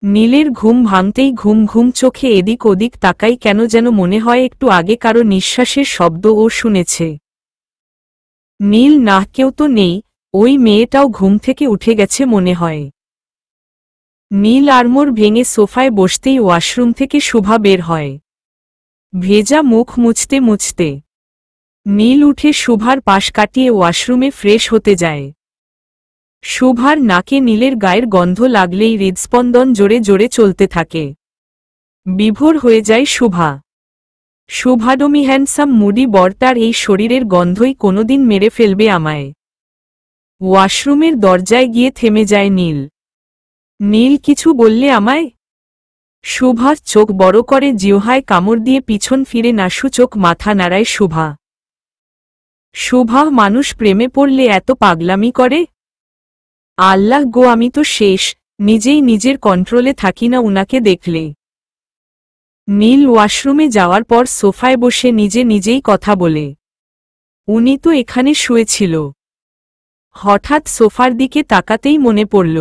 নীলের ঘুম ভাঙতেই ঘুম ঘুম চোখে এদিক ওদিক তাকাই, কেন যেন মনে হয় একটু আগে কারো নিঃশ্বাসের শব্দ ও শুনেছে। নীল না, কেউ তো নেই, ওই মেয়েটাও ঘুম থেকে উঠে গেছে মনে হয়। নীল আড়মোড় ভেঙে সোফায় বসতেই ওয়াশরুম থেকে শুভা বের হয়। ভেজা মুখ মুছতে মুছতে নীল উঠে শুভার পাশ কাটিয়ে ওয়াশরুমে ফ্রেশ হতে যায়। শুভার নাকে নীলের গায়ের গন্ধ লাগলেই হৃদস্পন্দন জোরে জোরে চলতে থাকে। বিভোর হয়ে যায় শুভা। শুভাডমি হ্যান্ডসাম মুডি বরটার এই শরীরের গন্ধই কোনোদিন মেরে ফেলবে আমায়। ওয়াশরুমের দরজায় গিয়ে থেমে যায় নীল। নীল কিছু বললে আমায়? শুভা চোখ বড় করে জিহ্বায় কামড় দিয়ে পিছন ফিরে নাসূচক মাথা নাড়ায় শুভা। শুভা, মানুষ প্রেমে পড়লে এত পাগলামি করে? আল্লাহ গো, আমি তো শেষ, নিজেই নিজের কন্ট্রোলে থাকি না উনাকে দেখলে। নীল ওয়াশরুমে যাওয়ার পর সোফায় বসে নিজে নিজেই কথা বলে। উনি তো এখানে শুয়েছিল। হঠাৎ সোফার দিকে তাকাতেই মনে পড়ল,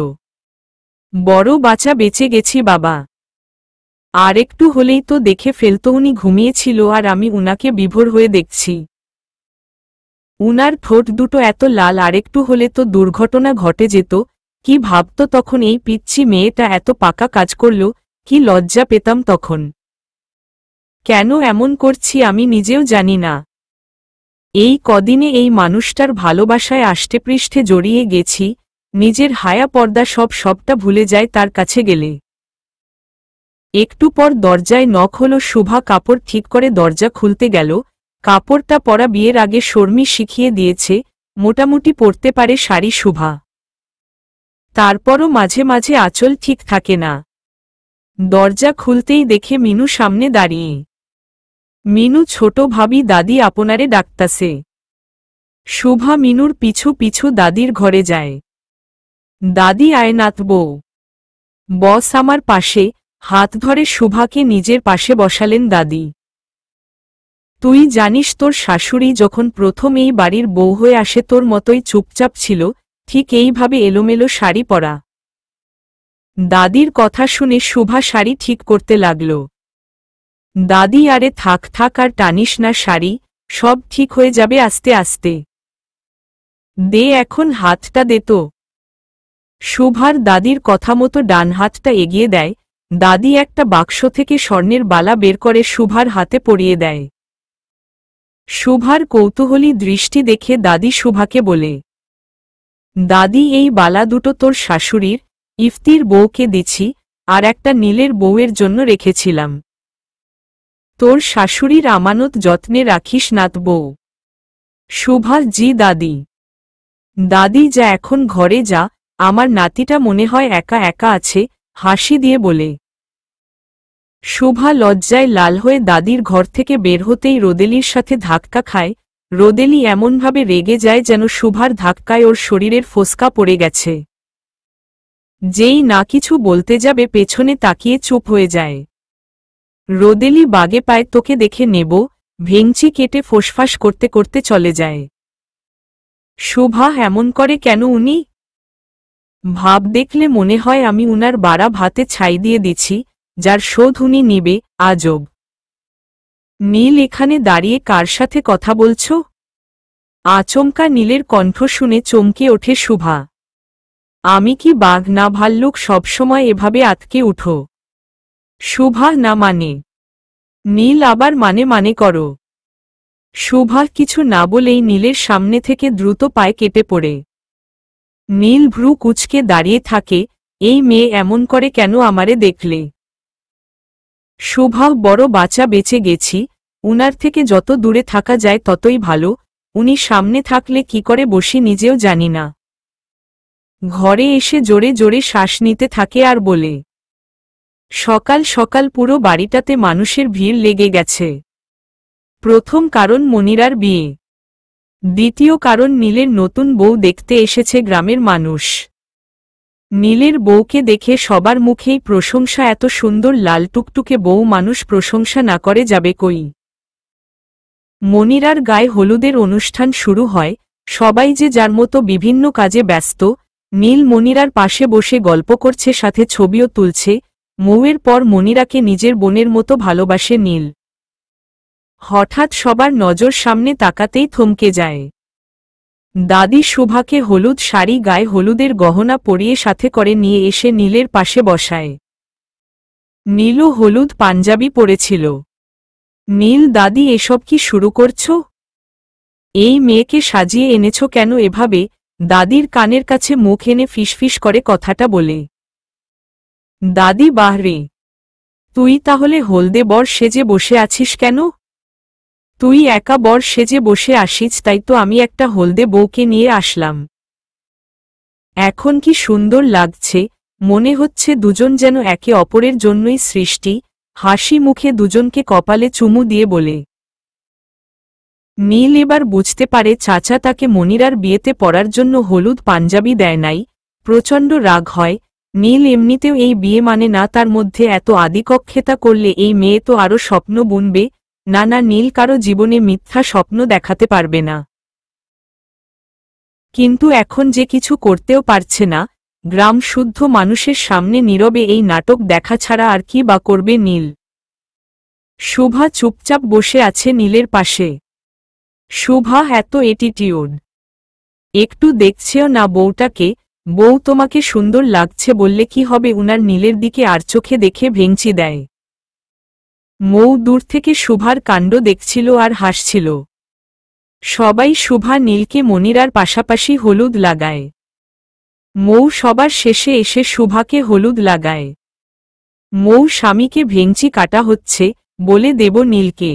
বড় বাঁচা বেঁচে গেছি বাবা। আর একটু হলেই তো দেখে ফেলতো উনি ঘুমিয়েছিল আর আমি উনাকে বিভোর হয়ে দেখছি। উনার ঠোঁট দুটো এত লাল, আরেকটু হলে তো দুর্ঘটনা ঘটে যেত। কি ভাবত তখন এই পিচ্চি মেয়েটা? এত পাকা কাজ করল, কি লজ্জা পেতাম তখন। কেন এমন করছি আমি নিজেও জানি না। এই কদিনে এই মানুষটার ভালোবাসায় আষ্টেপৃষ্ঠে জড়িয়ে গেছি, নিজের হায়া পর্দা সবটা ভুলে যায় তার কাছে গেলে। একটু পর দরজায় নক হলো। শুভা কাপড় ঠিক করে দরজা খুলতে গেল। কাপড়টা পরা বিয়ের আগে শর্মি শিখিয়ে দিয়েছে, মোটামুটি পরতে পারে শাড়ি শুভা। তারপরও মাঝে মাঝে আঁচল ঠিক থাকে না। দরজা খুলতেই দেখে মিনু সামনে দাঁড়িয়ে। মিনু, ছোট ভাবি, দাদি আপনারে ডাকতাছে। শুভা মিনুর পিছু পিছু দাদির ঘরে যায়। দাদি, আয় নাতবো, বস আমার পাশে। হাত ধরে শুভাকে নিজের পাশে বসালেন দাদি। তুই জানিস তোর শাশুড়ি যখন প্রথম এই বাড়ির বউ হয়ে আসে তোর মতোই চুপচাপ ছিল, ঠিক এইভাবে এলোমেলো শাড়ি পরা। দাদির কথা শুনে শুভা শাড়ি ঠিক করতে লাগল। দাদি, আরে থাক থাক, আর টানিস না শাড়ি, সব ঠিক হয়ে যাবে আস্তে আস্তে। দে এখন হাতটা দে তো। শুভার দাদির কথা মতো ডান হাতটা এগিয়ে দেয়। দাদি একটা বাক্স থেকে স্বর্ণের বালা বের করে শুভার হাতে পরিয়ে দেয়। শুভার কৌতূহলী দৃষ্টি দেখে দাদি শুভাকে বলে, দাদি, এই বালা দুটো তোর শাশুড়ির, ইফতির বউকে দিছি, আর একটা নীলের বউয়ের জন্য রেখেছিলাম। তোর শাশুড়ির আমানত যত্নে রাখিস নাতবউ। শুভা, জি দাদি। দাদি, যা এখন ঘরে যা, আমার নাতিটা মনে হয় একা একা আছে, হাসি দিয়ে বলে। শুভা লজ্জায় লাল হয়ে দাদির ঘর থেকে বের হতেই রোদেলির সাথে ধাক্কা খায়। রোদেলি এমনভাবে রেগে যায় যেন শুভার ধাক্কায় ওর শরীরের ফোসকা পড়ে গেছে। যেই না কিছু বলতে যাবে পেছনে তাকিয়ে চুপ হয়ে যায়। রোদেলি বাগে পায়, তোকে দেখে নেব, ভেঙচি কেটে ফোসফাস করতে করতে চলে যায়। শুভা, এমন করে কেন উনি? ভাব দেখলে মনে হয় আমি উনার বাড়া ভাতে ছাই দিয়ে দিছি, যার শোধ উনি নিবে। আজব। নীল, এখানে দাঁড়িয়ে কার সাথে কথা বলছ? আচমকা নীলের কণ্ঠ শুনে চমকে ওঠে শুভা। আমি কি বাঘ না ভাল্লুক সবসময় এভাবে আতকে উঠো? শুভা, না মানে। নীল আবার মানে করো। শুভা কিছু না বলেই নীলের সামনে থেকে দ্রুত পায়ে কেটে পড়ে। নীল ভ্রু কুঁচকে দাঁড়িয়ে থাকে, এই মেয়ে এমন করে কেন আমারে দেখলে? শুভা, বড় বাঁচা বেঁচে গেছি, উনার থেকে যত দূরে থাকা যায় ততই ভালো। উনি সামনে থাকলে কি করে বসি নিজেও জানি না। ঘরে এসে জোরে জোরে শ্বাস নিতে থাকে আর বলে, সকাল সকাল পুরো বাড়িটাতে মানুষের ভিড় লেগে গেছে। প্রথম কারণ মনিরার বিয়ে, দ্বিতীয় কারণ নীলের নতুন বউ দেখতে এসেছে গ্রামের মানুষ। নীলের বউকে দেখে সবার মুখেই প্রশংসা। এত সুন্দর লাল টুকটুকে বউ মানুষ প্রশংসা না করে যাবে কই? মনিরার গায়ে হলুদের অনুষ্ঠান শুরু হয়। সবাই যে যার মতো বিভিন্ন কাজে ব্যস্ত। নীল মনিরার পাশে বসে গল্প করছে, সাথে ছবিও তুলছে। মৌয়ের পর মনিরাকে নিজের বোনের মতো ভালোবাসে নীল। হঠাৎ সবার নজর সামনে তাকাতেই থমকে যায়। দাদি শুভাকে হলুদ শাড়ি গায়ে হলুদের গহনা পরিয়ে সাথে করে নিয়ে এসে নীলের পাশে বসায়। নীলও হলুদ পাঞ্জাবি পরেছিল। নীল, দাদি এসব কি শুরু করছো? এই মেয়েকে সাজিয়ে এনেছ কেন এভাবে? দাদির কানের কাছে মুখ এনে ফিসফিস করে কথাটা বলে। দাদি, বাহরে, তুই তাহলে হলদে বর সেজে বসে আছিস কেন? তুই একা বর সেজে বসে আসিস, তাই তো আমি একটা হলদে বউকে নিয়ে আসলাম। এখন কি সুন্দর লাগছে, মনে হচ্ছে দুজন যেন একে অপরের জন্যই সৃষ্টি। হাসি মুখে দুজনকে কপালে চুমু দিয়ে বলে। নীল এবার বুঝতে পারে চাচা তাকে মনিরার বিয়েতে পরার জন্য হলুদ পাঞ্জাবি দেয় নাই। প্রচণ্ড রাগ হয়। নীল এমনিতেও এই বিয়ে মানে না, তার মধ্যে এত আদিকক্ষেতা করলে এই মেয়ে তো আরও স্বপ্ন বুনবে। না না, নীল কারো জীবনে মিথ্যা স্বপ্ন দেখাতে পারবে না। কিন্তু এখন যে কিছু করতেও পারছে না। গ্রাম শুদ্ধ মানুষের সামনে নীরবে এই নাটক দেখা ছাড়া আর কি বা করবে নীল। শুভা চুপচাপ বসে আছে নীলের পাশে। শুভা, এত এটিটিউড! একটু দেখছেও না বউটাকে? বউ তোমাকে সুন্দর লাগছে বললে কি হবে? উনার নীলের দিকে আর চোখে দেখে ভেঙচি দেয়। মৌ দূর থেকে শুভার কাণ্ড দেখছিল আর হাসছিল। সবাই শুভা নীলকে মনিরার পাশাপাশি হলুদ লাগায়। মৌ সবার শেষে এসে শুভাকে হলুদ লাগায়। মৌ স্বামীকে ভেঙচি কাটা হচ্ছে বলে দেব নীলকে।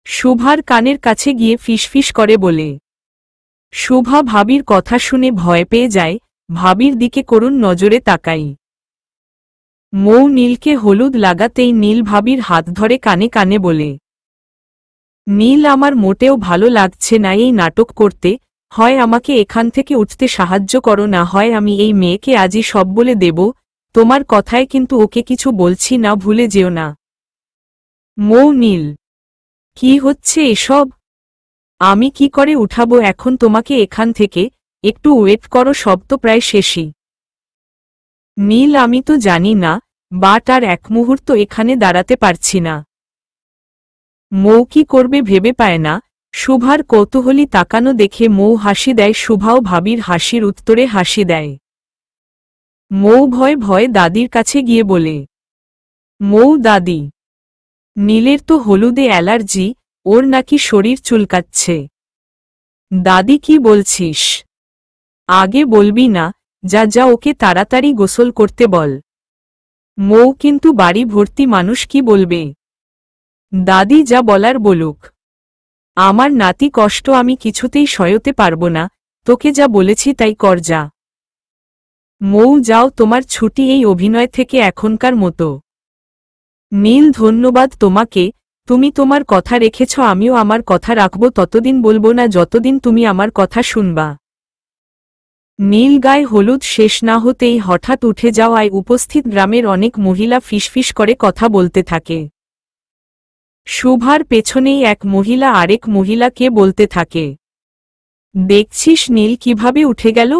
শুভার কানের কাছে গিয়ে ফিসফিস করে বলে। শুভা ভাবির কথা শুনে ভয় পেয়ে যায়। ভাবির দিকে করুণ নজরে তাকাই। মৌ নীলকে হলুদ লাগাতেই নীল ভাবির হাত ধরে কানে কানে বলে। নীল, আমার মোটেও ভালো লাগছে না এই নাটক করতে। হয় আমাকে এখান থেকে উঠতে সাহায্য করো, না হয় আমি এই মেয়েকে আজই সব বলে দেব। তোমার কথায় কিন্তু ওকে কিছু বলছি না, ভুলে যেও না। মৌ, নীল, কি হচ্ছে এসব? আমি কি করে উঠাবো এখন তোমাকে এখান থেকে? একটু ওয়েট করো, সব তো প্রায় শেষই। নীল, আমি তো জানি না, বাট আর এক মুহূর্ত এখানে দাঁড়াতে পারছি না। মৌ কি করবে ভেবে পায় না। শুভার কৌতূহলী তাকানো দেখে মৌ হাসি দেয়। শুভাও ভাবির হাসির উত্তরে হাসি দেয়। মৌ ভয়ে ভয়ে দাদির কাছে গিয়ে বলে। মৌ, দাদি, নীলের তো হলুদে অ্যালার্জি, ওর নাকি শরীর চুলকাচ্ছে। দাদি, কি বলছিস? আগে বলবি না? যা যা, ওকে তাড়াতাড়ি গোসল করতে বল। মৌ, কিন্তু বাড়ি ভর্তি মানুষ কি বলবে? দাদি যা বলার বলুক। আমার নাতি কষ্ট আমি কিছুতেই সইতে পারব না। তোকে যা বলেছি তাই কর, যা। মৌ, যাও, তোমার ছুটি এই অভিনয় থেকে এখনকার মতো। নীল, ধন্যবাদ তোমাকে। তুমি তোমার কথা রেখেছ, আমিও আমার কথা রাখব। ততদিন বলবো না যতদিন তুমি আমার কথা শুনবা। নীল গায়ে হলুদ শেষ না হতেই হঠাৎ উঠে যাওয়ায় উপস্থিত গ্রামের অনেক মহিলা ফিসফিস করে কথা বলতে থাকে। শুভার পেছনেই এক মহিলা আরেক মহিলাকে বলতে থাকে। দেখছিস নীল কিভাবে উঠে গেল?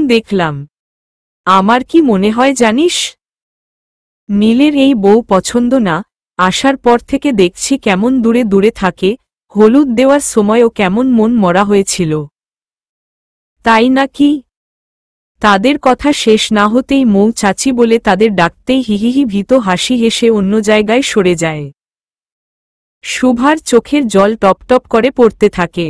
দেখলাম। আমার কি মনে হয় জানিস? নীলের এই বউ পছন্দ না। আসার পর থেকে দেখছি কেমন দূরে দূরে থাকে। হলুদ দেওয়ার সময়ও কেমন মন মরা হয়েছিল। তাই নাকি? তাদের কথা শেষ না হতেই মৌ চাচি বলে তাদের ডাকতেই হিহিহি ভীত হাসি হেসে অন্য জায়গায় সরে যায়। শুভার চোখের জল টপটপ করে পড়তে থাকে।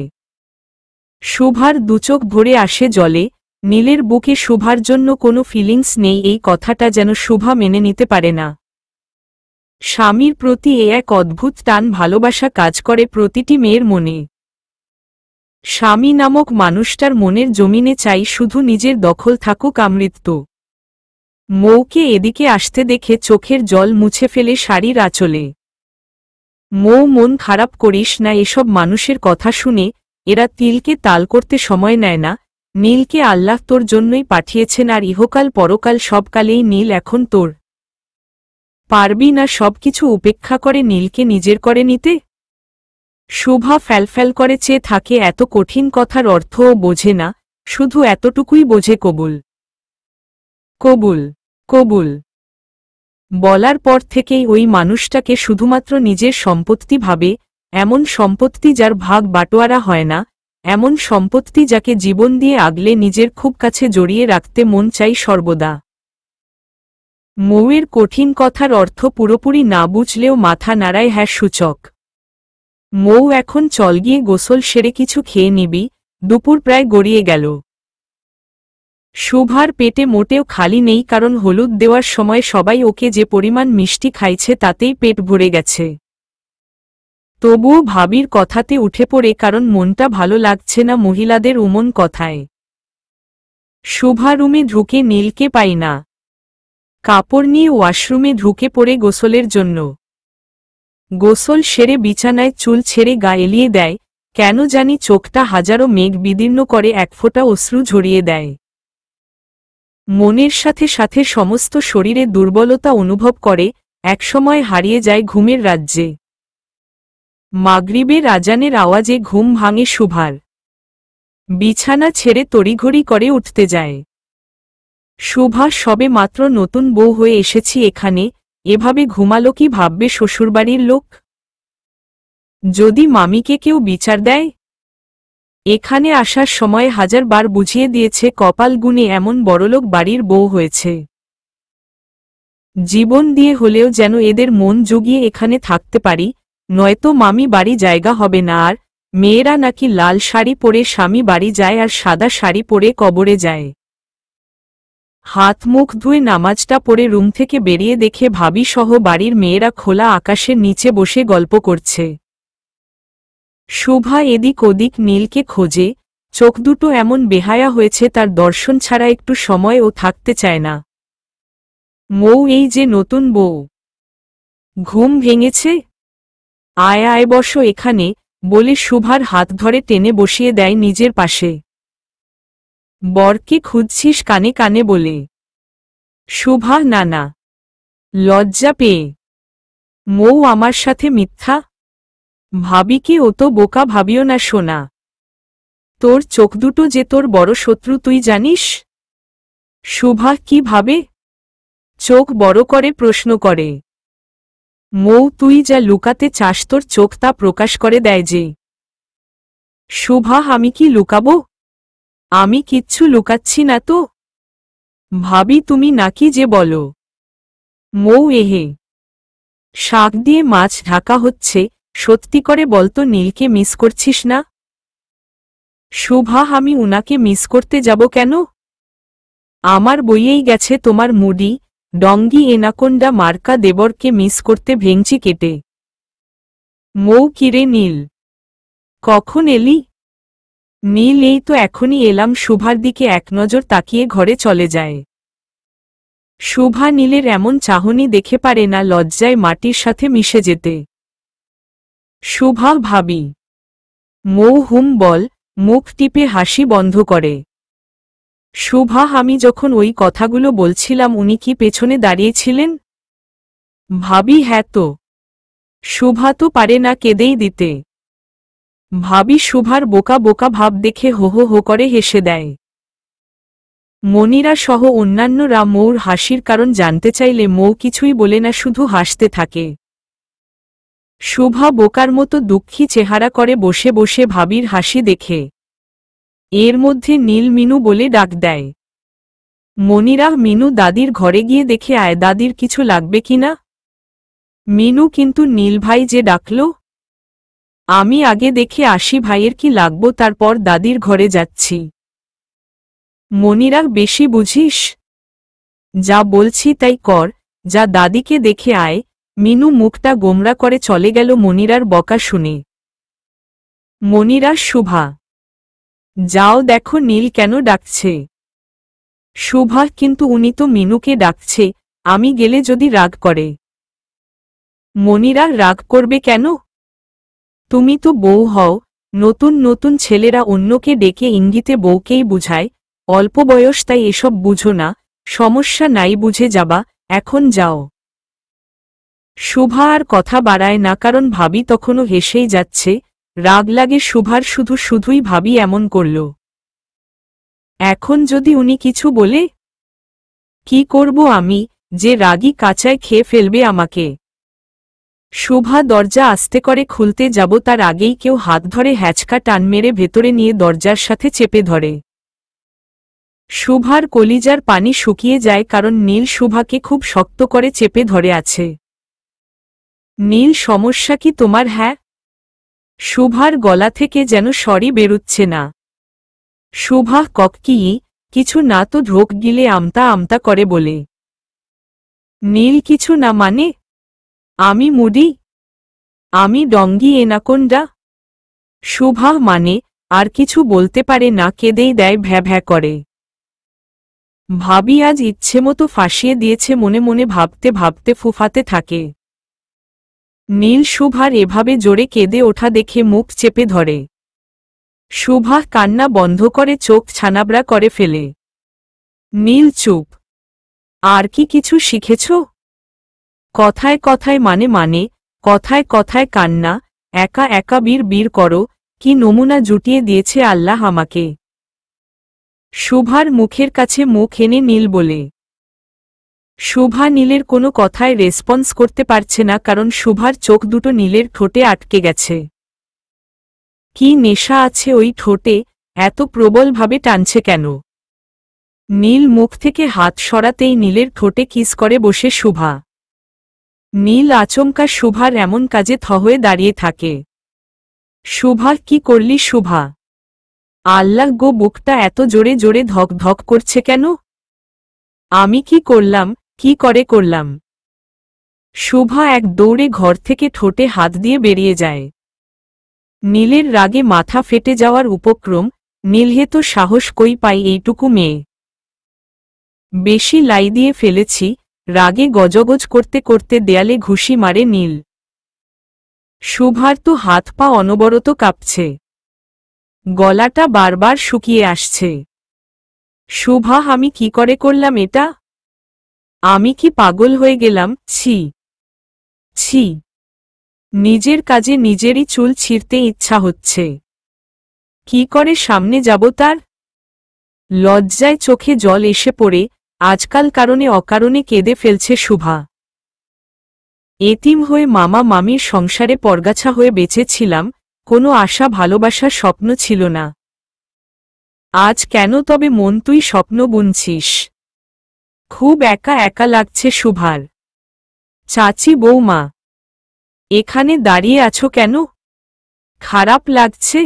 শুভার দুচোখ ভরে আসে জলে। নীলের বুকে শুভার জন্য কোনো ফিলিংস নেই, এই কথাটা যেন শুভা মেনে নিতে পারে না। স্বামীর প্রতি এ এক অদ্ভুত টান ভালোবাসা কাজ করে প্রতিটি মেয়ের মনে। স্বামী নামক মানুষটার মনের জমিনে চাই শুধু নিজের দখল থাকুক আমৃত্যু। মৌকে এদিকে আসতে দেখে চোখের জল মুছে ফেলে শাড়ির আঁচলে। মৌ, মন খারাপ করিস না এসব মানুষের কথা শুনে। এরা তিলকে তাল করতে সময় নেয় না। নীলকে আল্লাহ তোর জন্যই পাঠিয়েছেন, আর ইহকাল পরকাল সবকালেই নীল এখন তোর। পারবি না সবকিছু উপেক্ষা করে নীলকে নিজের করে নিতে? শুভা ফ্যালফ্যাল করে চেয়ে থাকে। এত কঠিন কথার অর্থও বোঝে না, শুধু এতটুকুই বোঝে কবুল, কবুল, কবুল। বলার পর থেকেই ওই মানুষটাকে শুধুমাত্র নিজের সম্পত্তি ভাবে, এমন সম্পত্তি যার ভাগ বাটোয়ারা হয় না, এমন সম্পত্তি যাকে জীবন দিয়ে আগলে নিজের খুব কাছে জড়িয়ে রাখতে মন চাই সর্বদা। মৌয়ের কঠিন কথার অর্থ পুরোপুরি না বুঝলেও মাথা নাড়ায় হ্যাঁ সূচক। মৌ এখন চল গিয়ে গোসল সেরে কিছু খেয়ে নিবি, দুপুর প্রায় গড়িয়ে গেল। শুভার পেটে মোটেও খালি নেই, কারণ হলুদ দেওয়ার সময় সবাই ওকে যে পরিমাণ মিষ্টি খাইছে তাতেই পেট ভরে গেছে। তবুও ভাবির কথাতে উঠে পড়ে, কারণ মনটা ভালো লাগছে না মহিলাদের উমন কথায়। শুভা রুমে ঢুকে নীলকে পাই না। কাপড় নিয়ে ওয়াশরুমে ঢুকে পড়ে গোসলের জন্য। গোসল সেরে বিছানায় চুল ছেড়ে গা এলিয়ে দেয়, কেন জানি চোখটা হাজারো মেঘ বিদীর্ণ করে একফোঁটা অশ্রু ঝরিয়ে দেয়। মনের সাথে সাথে সমস্ত শরীরে দুর্বলতা অনুভব করে, একসময় হারিয়ে যায় ঘুমের রাজ্যে। মাগরিবের আজানের আওয়াজে ঘুম ভাঙে শুভার। বিছানা ছেড়ে তড়িঘড়ি করে উঠতে যায়। শুভা সবে মাত্র নতুন বউ হয়ে এসেছি এখানে, এভাবে ঘুমালো কি ভাববে শ্বশুরবাড়ির লোক? যদি মামিকে কেউ বিচার দেয়? এখানে আসার সময় হাজারবার বুঝিয়ে দিয়েছে কপাল গুণে এমন বড়লোক বাড়ির বউ হয়েছে। জীবন দিয়ে হলেও যেন এদের মন জুগিয়ে এখানে থাকতে পারি, নয়তো মামি বাড়ি জায়গা হবে না। আর মেয়েরা নাকি লাল শাড়ি পরে স্বামী বাড়ি যায় আর সাদা শাড়ি পরে কবরে যায়। হাত মুখ ধুয়ে নামাজটা পড়ে রুম থেকে বেরিয়ে দেখে ভাবি সহ বাড়ির মেয়েরা খোলা আকাশের নিচে বসে গল্প করছে। শুভা এদিক ওদিক নীলকে খোঁজে, চোখ দুটো এমন বেহায়া হয়েছে তার দর্শন ছাড়া একটু সময় ও থাকতে চায় না। মৌ এই যে নতুন বউ। ঘুম ভেঙেছে? আয় আয় বসো এখানে, বলে শুভার হাত ধরে টেনে বসিয়ে দেয় নিজের পাশে। বরকে খুঁজছিস কানে কানে বলে। শুভা না না, লজ্জা পেয়ে। মৌ আমার সাথে মিথ্যা? ভাবিকে ও তো বোকা ভাবিও না সোনা। তোর চোখ দুটো যে তোর বড় শত্রু তুই জানিস? শুভা কি ভাবে? চোখ বড় করে প্রশ্ন করে। মৌ তুই যা লুকাতে চাস তোর চোখ তা প্রকাশ করে দেয় যে। শুভা আমি কি লুকাবো? আমি কিচ্ছু লুকাচ্ছি না তো। ভাবি তুমি নাকি যে বলো। মৌ এহে। শাক দিয়ে মাছ ঢাকা হচ্ছে, সত্যি করে বলতো নীলকে মিস করছিস না? শুভা আমি উনাকে মিস করতে যাব কেন? আমার বইয়েই গেছে তোমার মুডি, ডঙ্গি এনাকোন্ডা মার্কা দেবরকে মিস করতে ভেঙচি কেটে। মৌ কিরে নীল, কখন এলি? নীল এই তো এখনই এলাম। শুভার দিকে এক নজর তাকিয়ে ঘরে চলে যায়। শুভা নীলের এমন চাহনি দেখে পারে না লজ্জায় মাটির সাথে মিশে যেতে। শুভা ভাবি। মৌ হুম বল, মুখ টিপে হাসি বন্ধ করে। শুভা আমি যখন ওই কথাগুলো বলছিলাম উনি কি পেছনে দাঁড়িয়েছিলেন? ভাবি হ্যাঁ তো। শুভা তো পারে না কেঁদেই দিতে। ভাবি শুভার বোকা বোকা ভাব দেখে হো হো হো করে হেসে দেয়। মনিরা সহ অন্যান্যরা মৌর হাসির কারণ জানতে চাইলে মৌ কিছুই বলে না, শুধু হাসতে থাকে। শুভা বোকার মতো দুঃখী চেহারা করে বসে বসে ভাবির হাসি দেখে। এর মধ্যে নীল মিনু বলে ডাক দেয়। মনিরা মিনু দাদির ঘরে গিয়ে দেখে আয় দাদির কিছু লাগবে কিনা। মিনু কিন্তু নীল ভাই যে ডাকল। আমি আগে দেখে আসি ভাইয়ের কি লাগবো, তারপর দাদির ঘরে যাচ্ছি। মনিরা বেশি বুঝিস? যা বলছি তাই কর, যা দাদিকে দেখে আয়। মিনু মুখটা গোমরা করে চলে গেল মনিরার বকা শুনে। মনিরা শুভা, যাও দেখো নীল কেন ডাকছে। শুভা কিন্তু উনি তো মিনুকে ডাকছে, আমি গেলে যদি রাগ করে। মনিরা রাগ করবে কেন? তুমি তো বউ হও, নতুন নতুন ছেলেরা অন্যকে ডেকে ইঙ্গিতে বউকেই বুঝায়, অল্প বয়স তাই এসব বুঝো না, সমস্যা নাই বুঝে যাবা, এখন যাও। শুভা আর কথা বাড়ায় না, কারণ ভাবি তখনও হেসেই যাচ্ছে। রাগ লাগে শুভার, শুধুই ভাবি এমন করল। এখন যদি উনি কিছু বলে? কি করব আমি? যে রাগী কাঁচায় খেয়ে ফেলবে আমাকে। শুভা দরজা আস্তে করে খুলতে যাব তার আগেই কেউ হাত ধরে হ্যাচকা টান মেরে ভেতরে নিয়ে দরজার সাথে চেপে ধরে। শুভার কলিজার পানি শুকিয়ে যায় কারণ নীল শুভাকে খুব শক্ত করে চেপে ধরে আছে। নীল, সমস্যা কি তোমার? হ্যাঁ। শুভার গলা থেকে যেন স্বরই বেরুচ্ছে না। শুভা ককি কিছু না তো, ঢোক গিলে আমতা আমতা করে বলে। নীল, কিছু না মানে? আমি মুডি, আমি ডঙ্গি এনাকোন্ডা। শুভা মানে আর কিছু বলতে পারে না, কেঁদেই দেয়, ভ্যা ভ্যা করে। ভাবি আজ ইচ্ছেমতো ফাঁসিয়ে দিয়েছে, মনে মনে ভাবতে ভাবতে ফুফাতে থাকে। নীল শুভার এভাবে জোরে কেঁদে ওঠা দেখে মুখ চেপে ধরে। শুভা কান্না বন্ধ করে চোখ ছানাবড়া করে ফেলে। নীল চুপ। আর কি কিছু শিখেছ? কথায় কথায় মানে কথায় কথায় কান্না, একা একা বীর বীর করো, কি নমুনা জুটিয়ে দিয়েছে আল্লাহ আমাকে। শুভার মুখের কাছে মুখ এনে নীল বলে। শুভা নীলের কোনো কথায় রেসপন্স করতে পারছে না কারণ শুভার চোখ দুটো নীলের ঠোঁটে আটকে গেছে। কি নেশা আছে ওই ঠোঁটে, এত প্রবলভাবে টানছে কেন? নীল মুখ থেকে হাত সরাতেই নীলের ঠোঁটে কিস করে বসে শুভা। নীল আচমকা শুভার এমন কাজে থ হয়ে দাঁড়িয়ে থাকে। শুভা, কি করলি শুভা? আল্লাহ গো, বুকটা এত জোরে জোরে ধক ধক করছে কেন? আমি কি করলাম? কি করে করলাম? শুভা এক দৌড়ে ঘর থেকে ঠোঁটে হাত দিয়ে বেরিয়ে যায়। নীলের রাগে মাথা ফেটে যাওয়ার উপক্রম। নীলহে তো সাহস কই পাই এইটুকু মেয়ে। বেশি লাই দিয়ে ফেলেছি, রাগে গজগজ করতে করতে দেয়ালে ঘুষি মারে নীল। শুভার তো হাত পা অনবরত কাঁপছে, গলাটা বারবার শুকিয়ে আসছে। শুভা, আমি কি করে করলাম এটা? আমি কি পাগল হয়ে গেলাম? ছি ছি, নিজের কাজে নিজেরই চুল ছিঁড়তে ইচ্ছা হচ্ছে। কি করে সামনে যাব তার? লজ্জায় চোখে জল এসে পড়ে আজকাল কারণে অকারণে কেঁদে ফেলছে শুভা। এতিম হয়ে মামা মামির সংসারে পরগাছা হয়ে বেঁচেছিলাম, কোনো আশা ভালোবাসার স্বপ্ন ছিল না। আজ কেন তবে মন তুই স্বপ্ন বুনছিস? খুব একা একা লাগছে শুভার। চাচি, বৌমা, এখানে দাঁড়িয়ে আছো কেন? খারাপ লাগছে?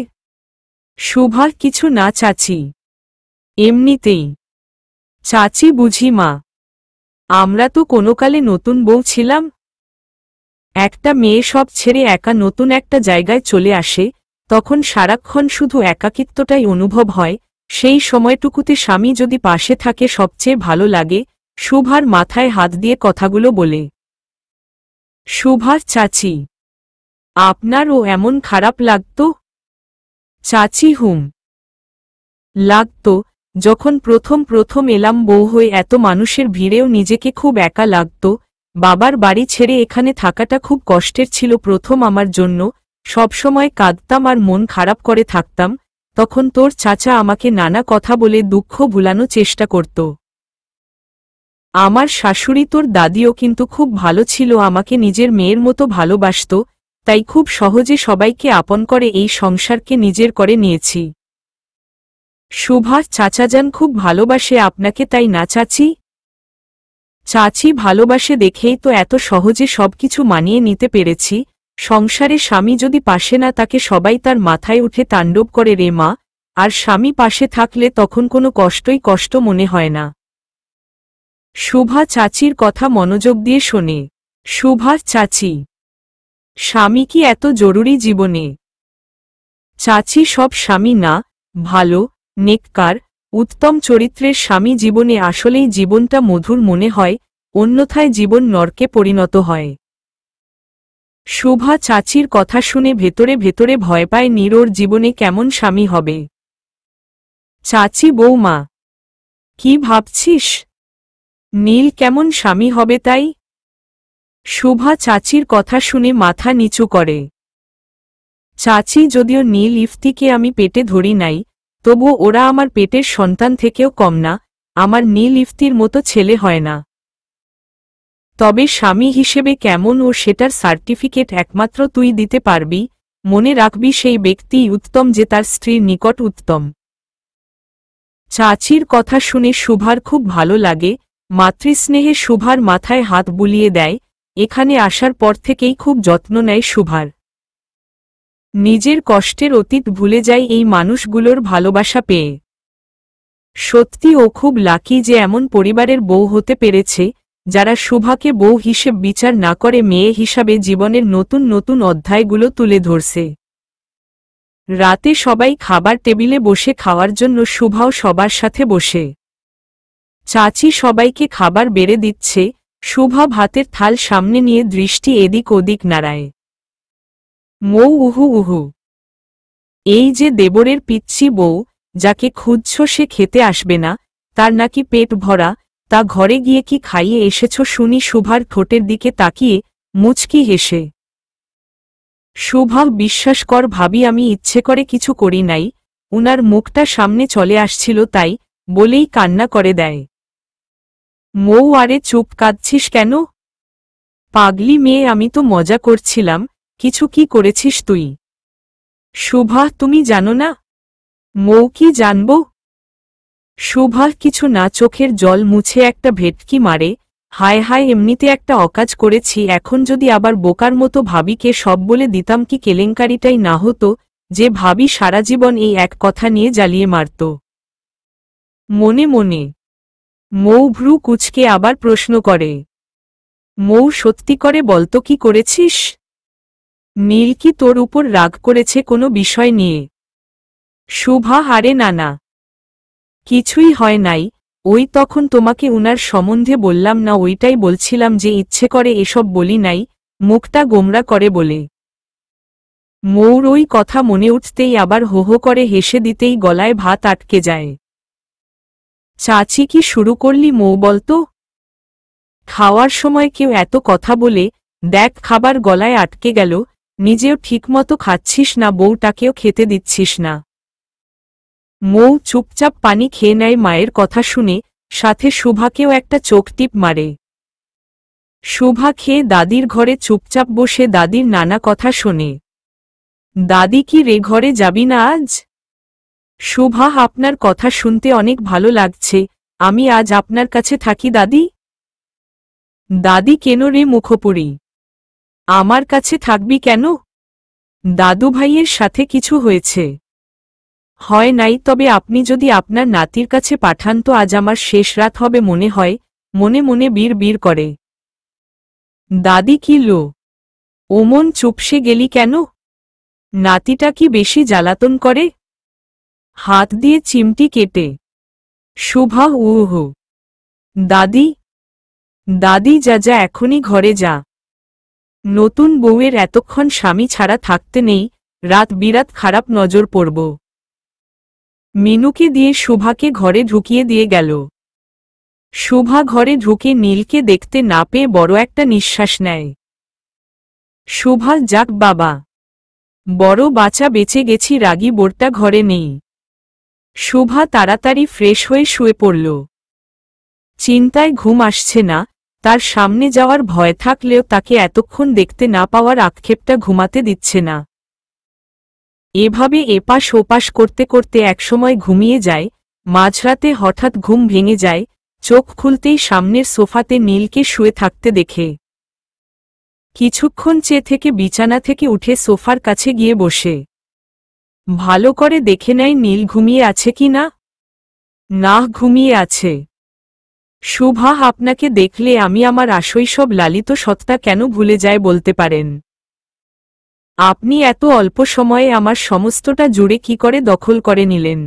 শুভার, কিছু না চাচি, এমনিতেই। চাচি, বুঝি মা, আমরা তো কোনোকালে নতুন বউ ছিলাম। একটা মেয়ে সব ছেড়ে একা নতুন একটা জায়গায় চলে আসে, তখন সারাক্ষণ শুধু একাকিত্বটাই অনুভব হয়। সেই সময়টুকুতে স্বামী যদি পাশে থাকে সবচেয়ে ভালো লাগে। শুভার মাথায় হাত দিয়ে কথাগুলো বলে। শুভার, চাচি, আপনারও এমন খারাপ লাগত? চাচি, হুম, লাগত। যখন প্রথম প্রথম এলাম বউ হয়ে, এত মানুষের ভিড়েও নিজেকে খুব একা লাগত। বাবার বাড়ি ছেড়ে এখানে থাকাটা খুব কষ্টের ছিল প্রথম আমার জন্য। সবসময় কাঁদতাম আর মন খারাপ করে থাকতাম। তখন তোর চাচা আমাকে নানা কথা বলে দুঃখ ভুলানোর চেষ্টা করত। আমার শাশুড়ি, তোর দাদিও কিন্তু খুব ভালো ছিল, আমাকে নিজের মেয়ের মতো ভালোবাসত, তাই খুব সহজে সবাইকে আপন করে এই সংসারকে নিজের করে নিয়েছি। শুভা, চাচাজান খুব ভালোবাসে আপনাকে, তাই না চাচি? চাচি ভালোবাসে দেখেই তো এত সহজে সবকিছু মানিয়ে নিতে পেরেছি। সংসারে স্বামী যদি পাশে না তাকে সবাই তার মাথায় উঠে তাণ্ডব করে রে মা, আর স্বামী পাশে থাকলে তখন কোনো কষ্টই কষ্ট মনে হয় না। শুভা চাচির কথা মনোযোগ দিয়ে শোনে। শুভা, চাচি, স্বামী কি এত জরুরি জীবনে? চাচি, সব স্বামী না, ভালো, নেককার, উত্তম চরিত্রের স্বামী জীবনে আসলেই জীবনটা মধুর মনে হয়, অন্যথায় জীবন নরকে পরিণত হয়। শুভা চাচির কথা শুনে ভেতরে ভেতরে ভয় পায় নীরোর জীবনে কেমন স্বামী হবে। চাচি, বৌমা, কি ভাবছিস? নীল কেমন স্বামী হবে তাই? শুভা চাচির কথা শুনে মাথা নিচু করে। চাচি, যদিও নীল ইফতিকে আমি পেটে ধরি নাই, তবুও ওরা আমার পেটের সন্তান থেকেও কম না। আমার নীল ইফতির মতো ছেলে হয় না। তবে স্বামী হিসেবে কেমন ও সেটার সার্টিফিকেট একমাত্র তুই দিতে পারবি। মনে রাখবি সেই ব্যক্তিই উত্তম যে তার স্ত্রীর নিকট উত্তম। চাচির কথা শুনে শুভার খুব ভালো লাগে। মাতৃস্নেহে শুভার মাথায় হাত বুলিয়ে দেয়। এখানে আসার পর থেকেই খুব যত্ন নেয় শুভার। নিজের কষ্টের অতীত ভুলে যায় এই মানুষগুলোর ভালোবাসা পেয়ে। সত্যি ও খুব লাকি যে এমন পরিবারের বউ হতে পেরেছে যারা শুভাকে বউ হিসেব বিচার না করে মেয়ে হিসাবে জীবনের নতুন নতুন অধ্যায়গুলো তুলে ধরছে। রাতে সবাই খাবার টেবিলে বসে খাওয়ার জন্য শুভাও সবার সাথে বসে। চাচি সবাইকে খাবার বেড়ে দিচ্ছে। শুভা ভাতের থাল সামনে নিয়ে দৃষ্টি এদিক ওদিক নাড়ায়। মৌ উহু উহু। এই যে দেবরের পিচ্ছি বউ যাকে খুঁজছ সে খেতে আসবে না, তার নাকি পেট ভরা, তা ঘরে গিয়ে কি খাইয়ে এসেছ শুনি শুভার ঠোঁটের দিকে তাকিয়ে মুচকি হেসে। শুভা বিশ্বাস কর ভাবি আমি ইচ্ছে করে কিছু করি নাই, উনার মুখটা সামনে চলে আসছিল তাই, বলেই কান্না করে দেয়। মৌ আরে চুপ কাঁদছিস কেন? পাগলি মেয়ে আমি তো মজা করছিলাম, কিছু কি করেছিস তুই? শুভা তুমি জানো না? মৌ কি জানব? শুভা কিছু না চোখের জল মুছে একটা ভেটকি মারে। হায় হায় এমনিতে একটা অকাজ করেছি, এখন যদি আবার বোকার মতো ভাবিকে সব বলে দিতাম কি কেলেঙ্কারিটাই না হতো যে ভাবি সারা জীবন এই এক কথা নিয়ে জ্বালিয়ে মারত। মনে মনে মৌ ভ্রু কুচকে আবার প্রশ্ন করে। মৌ সত্যি করে বলতো কি করেছিস? নীল কি তোর উপর রাগ করেছে কোনো বিষয় নিয়ে? শুভা হারে নানা, কিছুই হয় নাই, ওই তখন তোমাকে উনার সম্বন্ধে বললাম না, ওইটাই বলছিলাম যে ইচ্ছে করে এসব বলি নাই, মুখটা গোমরা করে বলে। মৌর ওই কথা মনে উঠতেই আবার হো হো করে হেসে দিতেই গলায় ভাত আটকে যায়। চাচি কি শুরু করলি মৌ বলতো? খাওয়ার সময় কেউ এত কথা বলে, দেখ খাবার গলায় আটকে গেল, নিজেও ঠিকমতো খাচ্ছিস না, বউটাকেও খেতে দিচ্ছিস না। মৌ চুপচাপ পানি খেয়ে নেয় মায়ের কথা শুনে, সাথে শুভাকেও একটা চোখ টিপ মারে। শুভা খেয়ে দাদির ঘরে চুপচাপ বসে দাদির নানা কথা শোনে। দাদি কি রে ঘরে যাবি না আজ? শুভা আপনার কথা শুনতে অনেক ভালো লাগছে, আমি আজ আপনার কাছে থাকি দাদি। দাদি কেন রে মুখপুরি? আমার কাছে থাকবি কেন? দাদু ভাইয়ের সাথে কিছু হয়েছে? হয় নাই, তবে আপনি যদি আপনার নাতির কাছে পাঠান তো আজ আমার শেষ রাত হবে মনে হয়, মনে মনে বীর বীর করে। দাদি কি লো? ওমন চুপসে গেলি কেন? নাতিটা কি বেশি জ্বালাতন করে? হাত দিয়ে চিমটি কেটে। শুভা উহ। দাদি, দাদি যা যা এখনই ঘরে যা। নতুন বউয়ের এতক্ষণ স্বামী ছাড়া থাকতে নেই, রাত বিরাত খারাপ নজর পড়ব। মিনুকে দিয়ে শুভাকে ঘরে ঢুকিয়ে দিয়ে গেল। শুভা ঘরে ঢুকে নীলকে দেখতে না পেয়ে বড় একটা নিঃশ্বাস নেয়। শুভা যাক বাবা, বড় বাঁচা বেঁচে গেছি, রাগী বোরটা ঘরে নেই। শুভা তাড়াতাড়ি ফ্রেশ হয়ে শুয়ে পড়ল। চিন্তায় ঘুম আসছে না, তার সামনে যাওয়ার ভয় থাকলেও তাকে এতক্ষণ দেখতে না পাওয়ার আক্ষেপটা ঘুমাতে দিচ্ছে না। এভাবে এপাশ ওপাশ করতে করতে একসময় ঘুমিয়ে যায়। মাঝরাতে হঠাৎ ঘুম ভেঙে যায়, চোখ খুলতেই সামনের সোফাতে নীলকে শুয়ে থাকতে দেখে। কিছুক্ষণ চেয়ে থেকে বিছানা থেকে উঠে সোফার কাছে গিয়ে বসে ভালো করে দেখে নেয় নীল ঘুমিয়ে আছে কি না। না, ঘুমিয়ে আছে। শুভা আপনাকে দেখলে আমি আমার আশৈশব লালিত সত্তা কেন ভুলে যায় বলতে পারেন? আপনি এত অল্প সময়ে আমার সমস্তটা জুড়ে কি করে দখল করে নিলেন?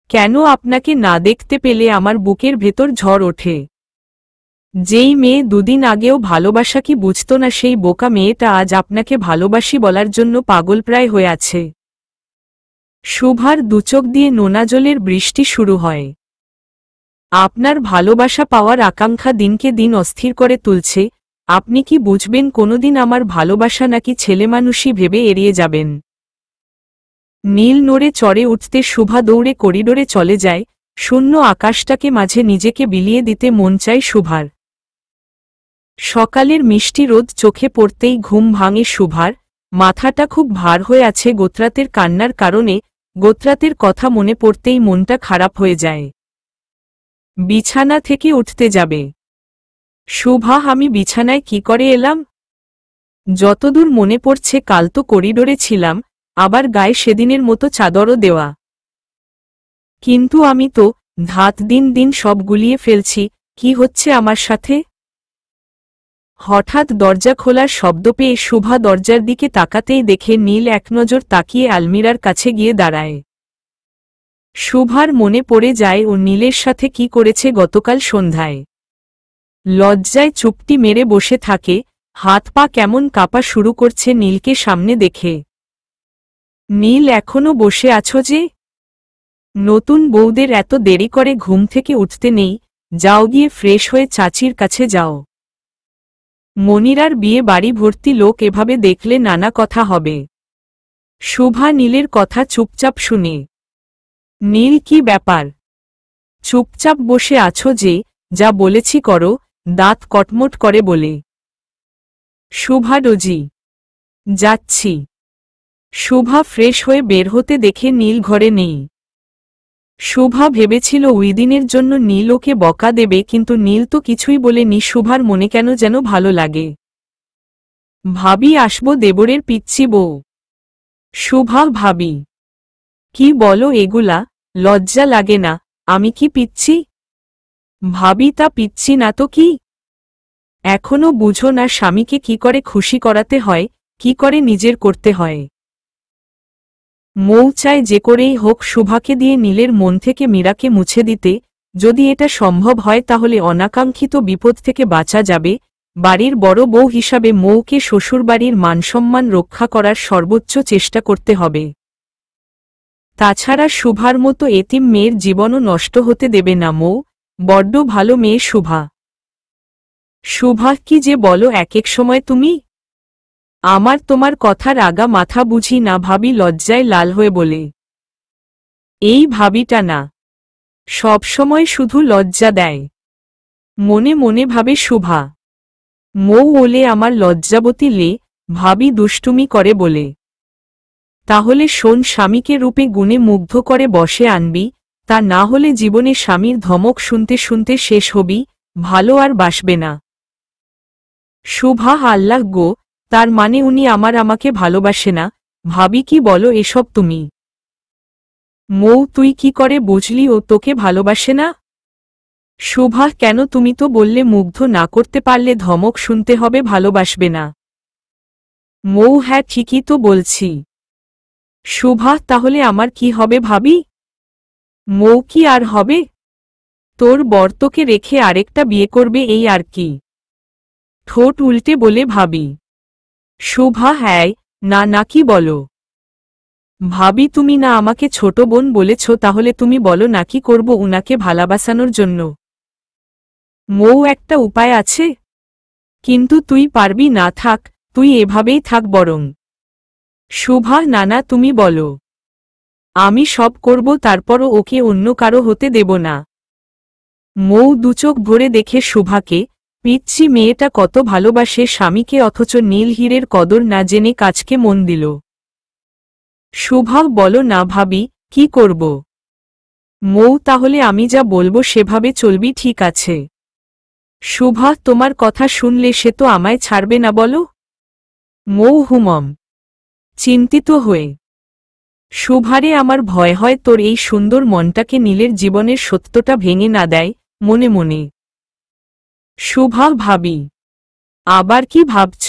কেন আপনাকে না দেখতে পেলে আমার বুকের ভেতর ঝড় ওঠে। যেই মেয়ে দুদিন আগেও ভালোবাসা কি বুঝত না, সেই বোকা মেয়েটা আজ আপনাকে ভালোবাসি বলার জন্য পাগলপ্রায় হয়ে আছে। শুভার দুচোখ দিয়ে নোনা জলের বৃষ্টি শুরু হয়। আপনার ভালোবাসা পাওয়ার আকাঙ্ক্ষা দিনকে দিন অস্থির করে তুলছে। আপনি কি বুঝবেন কোনোদিন আমার ভালোবাসা নাকি ছেলেমানুষই ভেবে এড়িয়ে যাবেন? নীল নড়ে চড়ে উঠতে শুভা দৌড়ে করিডোরে চলে যায়। শূন্য আকাশটাকে মাঝে নিজেকে বিলিয়ে দিতে মন চায় শুভার। সকালের মিষ্টি রোদ চোখে পড়তেই ঘুম ভাঙে শুভার। মাথাটা খুব ভার হয়ে আছে গোত্রাতের কান্নার কারণে। গোত্রাতের কথা মনে পড়তেই মনটা খারাপ হয়ে যায়। বিছানা থেকে উঠতে যাবে। শুভা, আমি বিছানায় কি করে এলাম? যতদূর মনে পড়ছে কাল তো করিডোরে ছিলাম, আবার গায়ে সেদিনের মতো চাদরও দেওয়া। কিন্তু আমি তো ধাত দিন দিন সব গুলিয়ে ফেলছি, কি হচ্ছে আমার সাথে? হঠাৎ দরজা খোলার শব্দ পেয়ে শুভা দরজার দিকে তাকাতেই দেখে নীল এক নজর তাকিয়ে আলমিরার কাছে গিয়ে দাঁড়ায়। শুভার মনে পড়ে যায় ও নীলের সাথে কি করেছে গতকাল সন্ধ্যায়। লজ্জায় চুপটি মেরে বসে থাকে, হাত পা কেমন কাঁপা শুরু করছে নীলকে সামনে দেখে। নীল, এখনো বসে আছো যে? নতুন বউদের এত দেরি করে ঘুম থেকে উঠতে নেই, যাও গিয়ে ফ্রেশ হয়ে চাচির কাছে যাও। মনিরার বিয়ে বাড়ি ভর্তি লোক এভাবে দেখলে নানা কথা হবে। শুভা নীলের কথা চুপচাপ শুনে। নীল, কি ব্যাপার? চুপচাপ বসে আছো যে? যা বলেছি করো, দাঁত কটমট করে বলে। শুভা, রোজি। যাচ্ছি। শুভা ফ্রেশ হয়ে বের হতে দেখে নীল ঘরে নেই। শুভা ভেবেছিল উইদিনের জন্য নীল ওকে বকা দেবে, কিন্তু নীল তো কিছুই বলেনি। শুভার মনে কেন যেন ভালো লাগে। ভাবি, আসবো দেবরের পিচ্ছি বউ। শুভা, ভাবি? কি বলো এগুলা? লজ্জা লাগে না? আমি কি পিচ্ছি? ভাবি, তা পিচ্ছি না তো কি? এখনো বুঝো না স্বামীকে কি করে খুশি করাতে হয়, কি করে নিজের করতে হয়? মৌ চায় যে করেই হোক শুভাকে দিয়ে নীলের মন থেকে মীরাকে মুছে দিতে। যদি এটা সম্ভব হয় তাহলে অনাকাঙ্ক্ষিত বিপদ থেকে বাঁচা যাবে। বাড়ির বড় বউ হিসাবে মৌকে শ্বশুরবাড়ির মানসম্মান রক্ষা করার সর্বোচ্চ চেষ্টা করতে হবে। তাছাড়া শুভার মতো এতিম মেয়ের জীবনও নষ্ট হতে দেবে না মৌ। বড্ড ভালো মেয়ে শুভা। শুভা, কি যে বলো এক এক সময় তুমি! আমার তোমার কথার আগা মাথা বুঝি না। ভাবি লজ্জায় লাল হয়ে বলে। এই ভাবিটা না, সব সময় শুধু লজ্জা দেয়। মনে মনে ভাবে শুভা। মৌ ওলে আমার লজ্জাবতী লে, ভাবি দুষ্টুমি করে বলে। তাহলে শোন, স্বামীকে রূপে গুণে মুগ্ধ করে বসে আনবি, তা না হলে জীবনে স্বামীর ধমক শুনতে শুনতে শেষ হবি, ভালো আর বাসবে না। শুভা, আল্লাহ গো, তার মানে উনি আমাকে ভালোবাসে না? ভাবি, কি বলো এসব তুমি? মৌ, তুই কি করে বুঝলি ও তোকে ভালোবাসে না? শুভা, কেন? তুমি তো বললে মুগ্ধ না করতে পারলে ধমক শুনতে হবে, ভালোবাসবে না। মৌ, হ্যাঁ ঠিকই তো বলছি। শুভা, তাহলে আমার কি হবে ভাবি? মৌ, কি আর হবে? তোর বর তোকে রেখে আরেকটা বিয়ে করবে, এই আর কি। ঠোঁট উল্টে বলে ভাবি। শুভা, হ্যাঁ না না কি বলো? ভাবি, তুমি না আমাকে ছোট বোন বলেছ, তাহলে তুমি বলো না কি করব উনাকে ভালোবাসানোর জন্য? মৌ, একটা উপায় আছে। কিন্তু তুই পারবি না। থাক, তুই এভাবেই থাক বরং। শুভা, না না তুমি বলো। আমি সব করব, তারপরও ওকে অন্য কারো হতে দেব না। মৌ দুচোখ ভরে দেখে শুভাকে। পিচ্ছি মেয়েটা কত ভালোবাসে স্বামীকে, অথচ নীল হীরের কদর না জেনে কাজকে মন দিল। শুভা, বলো না ভাবি, কি করব? মৌ, তাহলে আমি যা বলবো সেভাবে চলবি, ঠিক আছে? শুভা, তোমার কথা শুনলে সে তো আমায় ছাড়বে না বলো? মৌ হুমম চিন্তিত হয়ে। শুভারে, আমার ভয় হয় তোর এই সুন্দর মনটাকে নীলের জীবনের সত্যটা ভেঙে না দেয়, মনে মনে। শুভা, ভাবি? আবার কি ভাবছ?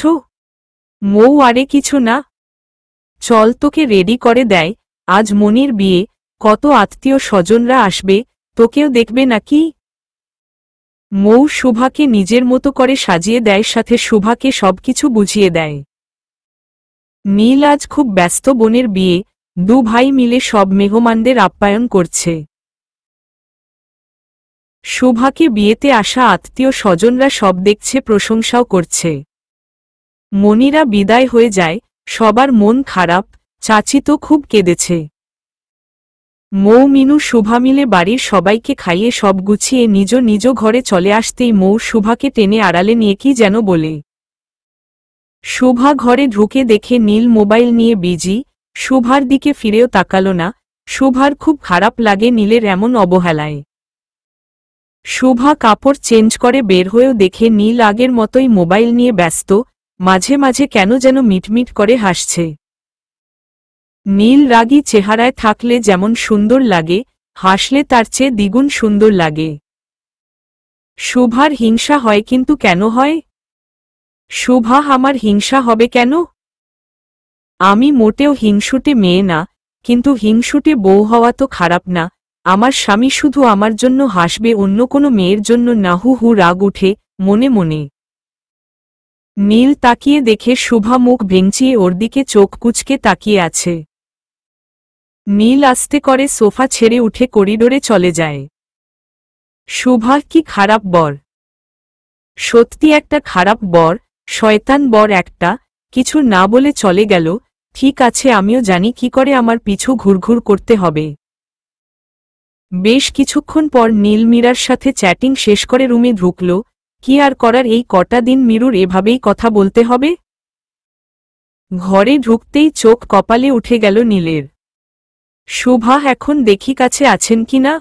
মৌ, আরে কিছু না। চল, তোকে রেডি করে দেয়। আজ মনির বিয়ে, কত আত্মীয় স্বজনরা আসবে, তোকেও দেখবে নাকি? মৌ শুভাকে নিজের মতো করে সাজিয়ে দেয়, সাথে শুভাকে সবকিছু বুঝিয়ে দেয়। নীল আজ খুব ব্যস্ত, বোনের বিয়ে, দু ভাই মিলে সব মেহমানদের আপ্যায়ন করছে। শুভাকে বিয়েতে আসা আত্মীয় স্বজনরা সব দেখছে, প্রশংসাও করছে। মনিরা বিদায় হয়ে যায়, সবার মন খারাপ। চাচি তো খুব কেঁদেছে। মৌ মিনু শুভা মিলে বাড়ির সবাইকে খাইয়ে সব গুছিয়ে নিজ নিজ ঘরে চলে আসতেই মৌ শুভাকে টেনে আড়ালে নিয়ে কি যেন বলে। শুভা ঘরে ঢুকে দেখে নীল মোবাইল নিয়ে বিজি, শুভার দিকে ফিরেও তাকালো না। শুভার খুব খারাপ লাগে নীলের এমন অবহেলায়। শুভা কাপড় চেঞ্জ করে বের হয়েও দেখে নীল আগের মতোই মোবাইল নিয়ে ব্যস্ত, মাঝে মাঝে কেন যেন মিটমিট করে হাসছে। নীল রাগী চেহারায় থাকলে যেমন সুন্দর লাগে, হাসলে তার চেয়ে দ্বিগুণ সুন্দর লাগে। শুভার হিংসা হয়, কিন্তু কেন হয়? শুভা আমার হিংসা হবে কেন? আমি মোটেও হিংসুটে মেয়ে না, কিন্তু হিংসুটে বউ হওয়া তো খারাপ না। আমার স্বামী শুধু আমার জন্য হাসবে, অন্য কোনো মেয়ের জন্য না। হু হু রাগ উঠে মনে মনে। নীল তাকিয়ে দেখে শুভা মুখ ভেঙচিয়ে ওর দিকে চোখ কুঁচকে তাকিয়ে আছে। নীল আস্তে করে সোফা ছেড়ে উঠে করিডোরে চলে যায়। শুভা কি খারাপ বর! সত্যি একটা খারাপ বর, শয়তান বর একটা। কিছু না বলে চলে গেল। ঠিক আছে, আমিও জানি কি করে আমার পিছু ঘুরঘুর করতে হবে। বেশ কিছুক্ষণ পর নীল মীরার সাথে চ্যাটিং শেষ করে রুমে ঢুকল। কি আর করার, এই কটা দিন মীরুর এভাবেই কথা বলতে হবে। ঘরে ঢুকতেই চোখ কপালে উঠে গেল নীলের। শুভা এখন দেখি কাছে আছেন কিনা।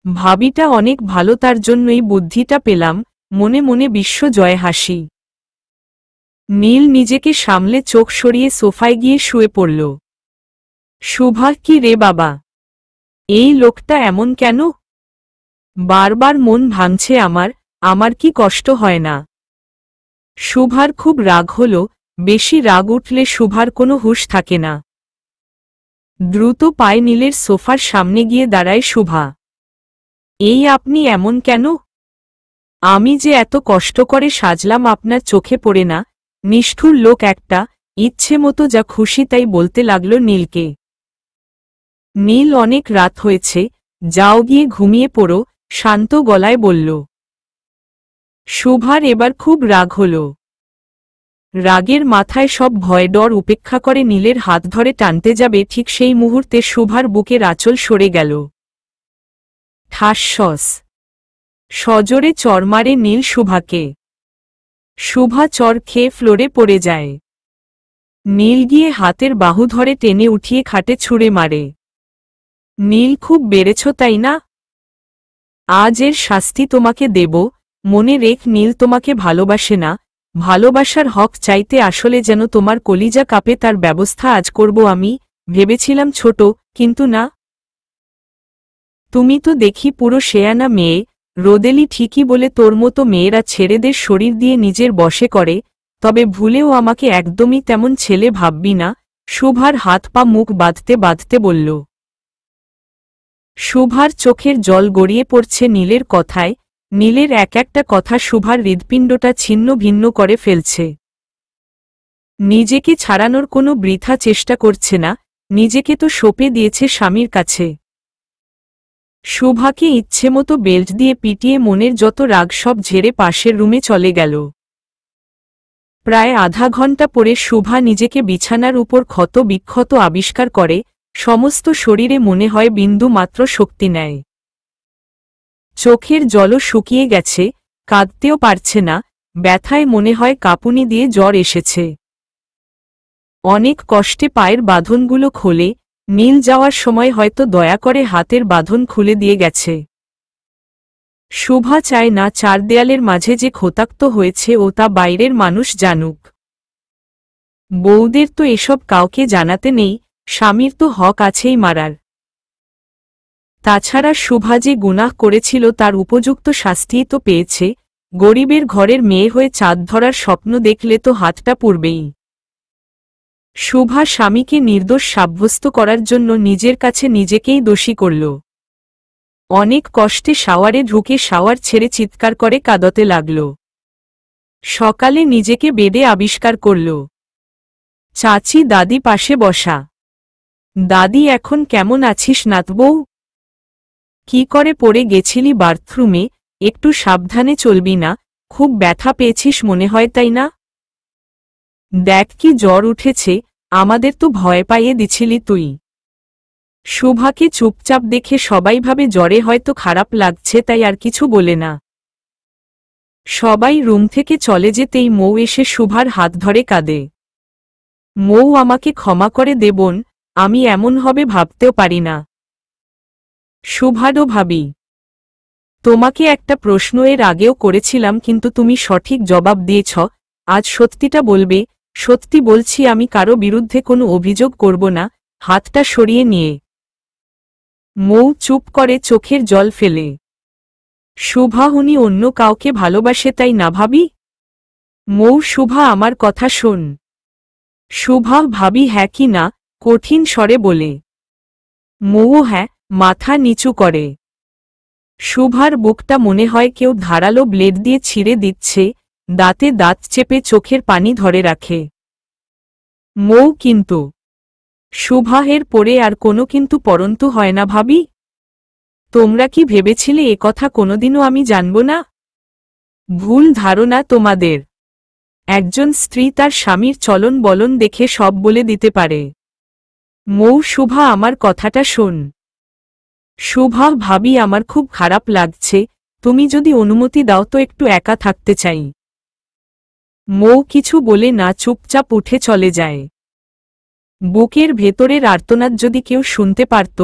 ভাবিটা অনেক ভালো, তার জন্যই বুদ্ধিটা পেলাম, মনে মনে বিশ্বজয় হাসি। নীল নিজেকে সামলে চোখ সরিয়ে সোফায় গিয়ে শুয়ে পড়ল। শুভা কি রে বাবা, এই লোকটা এমন কেন? বারবার মন ভাঙছে আমার কি কষ্ট হয় না? শুভার খুব রাগ হল, বেশি রাগ উঠলে শুভার কোনো হুঁশ থাকে না। দ্রুত পায়ে নীলের সোফার সামনে গিয়ে দাঁড়ায় শুভা। এই আপনি এমন কেন? আমি যে এত কষ্ট করে সাজলাম আপনার চোখে পড়ে না? নিষ্ঠুর লোক একটা, ইচ্ছে মতো যা খুশি তাই বলতে লাগল নীলকে। নীল অনেক রাত হয়েছে, যাও গিয়ে ঘুমিয়ে পড়ো, শান্ত গলায় বলল। শুভার এবার খুব রাগ হল। রাগের মাথায় সব ভয় ডর উপেক্ষা করে নীলের হাত ধরে টানতে যাবে, ঠিক সেই মুহূর্তে শুভার বুকের আঁচল সরে গেল। ঠাসস সজোরে চড় মারে নীল শুভাকে। শুভা চড় খেয়ে ফ্লোরে পড়ে যায়। নীল গিয়ে হাতের বাহু ধরে টেনে উঠিয়ে খাটে ছুঁড়ে মারে। নীল খুব বেড়েছ তাই না? আজ এর শাস্তি তোমাকে দেব, মনে রেখ নীল তোমাকে ভালোবাসে না, ভালোবাসার হক চাইতে আসলে যেন তোমার কলিজা কাঁপে, তার ব্যবস্থা আজ করব আমি। ভেবেছিলাম ছোট, কিন্তু না। তুমি তো দেখি পুরো শেয়ানা মেয়ে, রোদেলি ঠিকই বলে তোর মতো মেয়েরা ছেলেদের শরীর দিয়ে নিজের বশে করে, তবে ভুলেও আমাকে একদমই তেমন ছেলে ভাববি না। শুভার হাত পা মুখ বাঁধতে বাঁধতে বলল। শুভার চোখের জল গড়িয়ে পড়ছে নীলের কথায়। নীলের এক একটা কথা শুভার হৃৎপিণ্ডটা ছিন্ন ভিন্ন করে ফেলছে। নিজেকে ছাড়ানোর কোনো বৃথা চেষ্টা করছে না, নিজেকে তো সঁপে দিয়েছে স্বামীর কাছে। শুভাকে ইচ্ছেমতো বেল্ট দিয়ে পিটিয়ে মনের যত রাগ সব ঝেড়ে পাশের রুমে চলে গেল। প্রায় আধা ঘণ্টা পরে শুভা নিজেকে বিছানার উপর ক্ষত বিক্ষত আবিষ্কার করে, সমস্ত শরীরে মনে হয় বিন্দু মাত্র শক্তি নেয়। চোখের জলও শুকিয়ে গেছে, কাঁদতেও পারছে না, ব্যথায় মনে হয় কাঁপুনি দিয়ে জ্বর এসেছে। অনেক কষ্টে পায়ের বাঁধনগুলো খোলে, নীল যাওয়ার সময় হয়তো দয়া করে হাতের বাঁধন খুলে দিয়ে গেছে। শুভা চায় না চার দেয়ালের মাঝে যে ক্ষতাক্ত হয়েছে ও তা বাইরের মানুষ জানুক। বউদের তো এসব কাউকে জানাতে নেই, স্বামীর তো হক আছেই মারার। তাছাড়া শুভা যে গুনাহ করেছিল তার উপযুক্ত শাস্তিই তো পেয়েছে, গরিবের ঘরের মেয়ে হয়ে চাঁদ ধরার স্বপ্ন দেখলে তো হাতটা পুড়বেই। শুভা স্বামীকে নির্দোষ সাব্যস্ত করার জন্য নিজের কাছে নিজেকেই দোষী করল। অনেক কষ্টে শাওয়ারে ঢুকে শাওয়ার ছেড়ে চিৎকার করে কাঁদতে লাগল। সকালে নিজেকে বেডে আবিষ্কার করল। চাচি দাদি পাশে বসা। দাদি, এখন কেমন আছিস নাতবউ? কি করে পড়ে গেছিলি বাথরুমে? একটু সাবধানে চলবি না, খুব ব্যথা পেয়েছিস মনে হয় তাই না? দেখ কি জ্বর উঠেছে, আমাদের তো ভয় পাইয়ে দিছিলি তুই। শুভাকে চুপচাপ দেখে সবাই ভাবে জ্বরে হয়তো খারাপ লাগছে, তাই আর কিছু বলে না। সবাই রুম থেকে চলে যেতেই মৌ এসে শুভার হাত ধরে কাঁদে। মৌ, আমাকে ক্ষমা করে দে বোন, আমি এমন হবে ভাবতেও পারি না। শুভারও ভাবি, তোমাকে একটা প্রশ্ন এর আগেও করেছিলাম কিন্তু তুমি সঠিক জবাব দিয়েছ, আজ সত্যিটা বলবে? সত্যি বলছি, আমি কারো বিরুদ্ধে কোনো অভিযোগ করব না। হাতটা সরিয়ে নিয়ে মৌ চুপ করে চোখের জল ফেলে। শুভা, উনি অন্য কাউকে ভালোবাসে তাই না ভাবি? মৌ, শুভা আমার কথা শোন। শুভা, ভাবি হ্যাঁ কি না কঠিন স্বরে বলে। মৌ হ্যাঁ, মাথা নিচু করে। শুভার বুকটা মনে হয় কেউ ধারালো ব্লেড দিয়ে ছিঁড়ে দিচ্ছে, দাঁতে দাঁত চেপে চোখের পানি ধরে রাখে। মৌ, কিন্তু শুভাহের পরে আর কোনো কিন্তু পরন্তু হয় না ভাবি? তোমরা কি ভেবেছিলে এ কথা কোনোদিনও আমি জানব না? ভুল ধারণা তোমাদের। একজন স্ত্রী তার স্বামীর চলন বলন দেখে সব বলে দিতে পারে। মৌ, শুভা আমার কথাটা শোন। শুভা, ভাবি আমার খুব খারাপ লাগছে, তুমি যদি অনুমতি দাও তো একটু একা থাকতে চাই। মৌ কিছু বলে না, চুপচাপ উঠে চলে যায়। বুকের ভেতরের আর্তনাদ যদি কেউ শুনতে পারত,